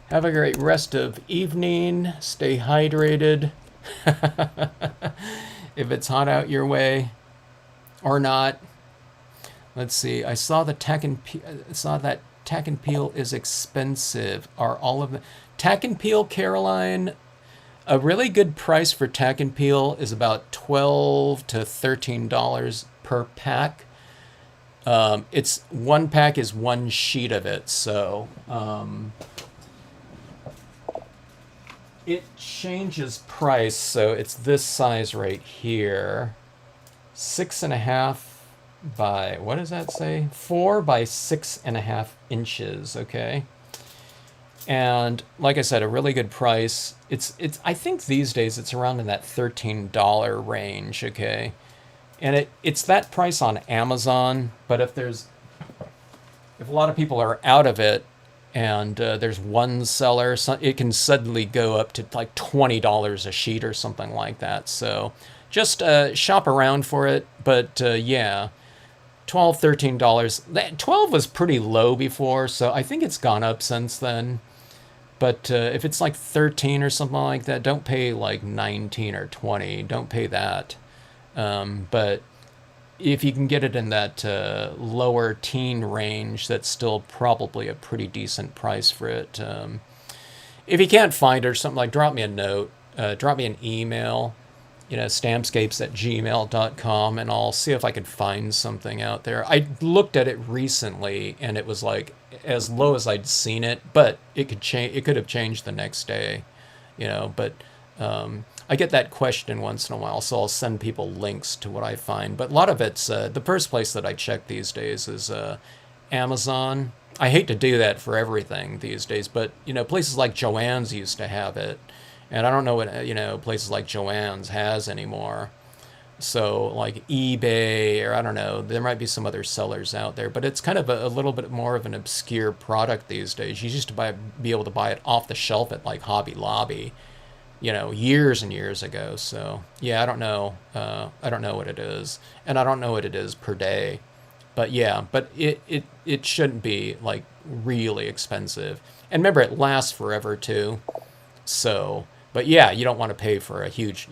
Have a great rest of evening. Stay hydrated. If it's hot out your way or not. Let's see. I saw that tack and peel is expensive. Are all of them tack and peel, Caroline? A really good price for tack and peel is about $12 to $13 per pack. It's one pack is one sheet of it, so it changes price. So it's this size right here, 6.5 by, what does that say? 4 by 6.5 inches. Okay. And like I said, a really good price. It's I think these days it's around in that $13 range, okay? And it's that price on Amazon, but if a lot of people are out of it and there's one seller, so it can suddenly go up to like $20 a sheet or something like that. So just shop around for it. But yeah, $12, $13. That 12 was pretty low before, so I think it's gone up since then. But if it's like 13 or something like that, don't pay like 19 or 20. Don't pay that. But if you can get it in that lower teen range, that's still probably a pretty decent price for it. If you can't find it or something, like drop me a note, drop me an email, stampscapes@gmail.com, and I'll see if I can find something out there. I looked at it recently and it was like as low as I'd seen it, but it could change. It could have changed the next day, but I get that question once in a while, so I'll send people links to what I find. But a lot of it's the first place that I check these days is Amazon. I hate to do that for everything these days, but places like Joann's used to have it, and I don't know what places like Joann's has anymore. So like eBay, or I don't know, there might be some other sellers out there, but it's kind of a little bit more of an obscure product these days. You used to be able to buy it off the shelf at like Hobby Lobby, years and years ago. So yeah, I don't know. I don't know what it is, and I don't know what it is per day. But yeah, but it shouldn't be like really expensive. And remember, it lasts forever too. So, but yeah, you don't want to pay for a huge,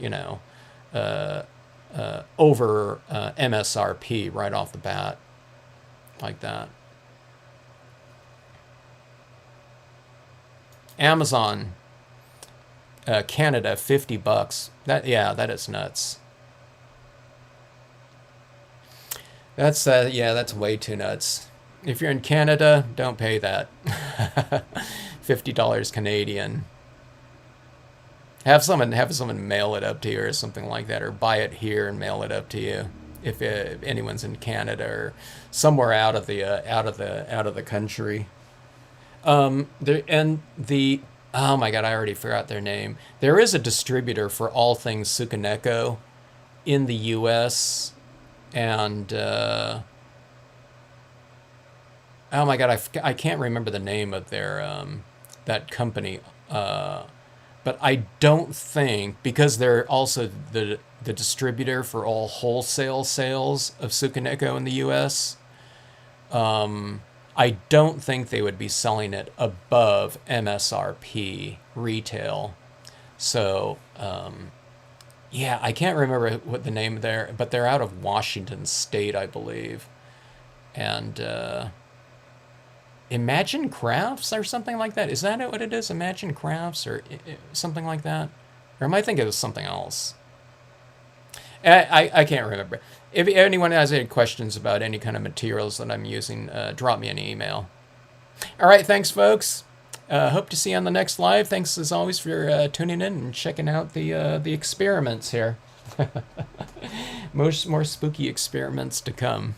over MSRP right off the bat like that. Amazon Canada, $50. That is nuts. That's way too nuts. If you're in Canada, don't pay that. $50 Canadian. Have someone mail it up to you or something like that, or buy it here and mail it up to you. If anyone's in Canada or somewhere out of the country. There and the Oh my god, I already forgot their name. There is a distributor for all things Sukaneko in the U.S. and oh my god, I can't remember the name of their that company. But I don't think, because they're also the distributor for all wholesale sales of Sukaneko in the U.S. I don't think they would be selling it above MSRP retail. So, yeah, I can't remember what the name there, but they're out of Washington State, I believe. And Imagine Crafts or something like that. Is that what it is? Imagine Crafts or something like that? Or am I thinking it was something else? I can't remember. If anyone has any questions about any kind of materials that I'm using, drop me an email. All right, thanks, folks. Hope to see you on the next live. Thanks, as always, for tuning in and checking out the experiments here. More spooky experiments to come.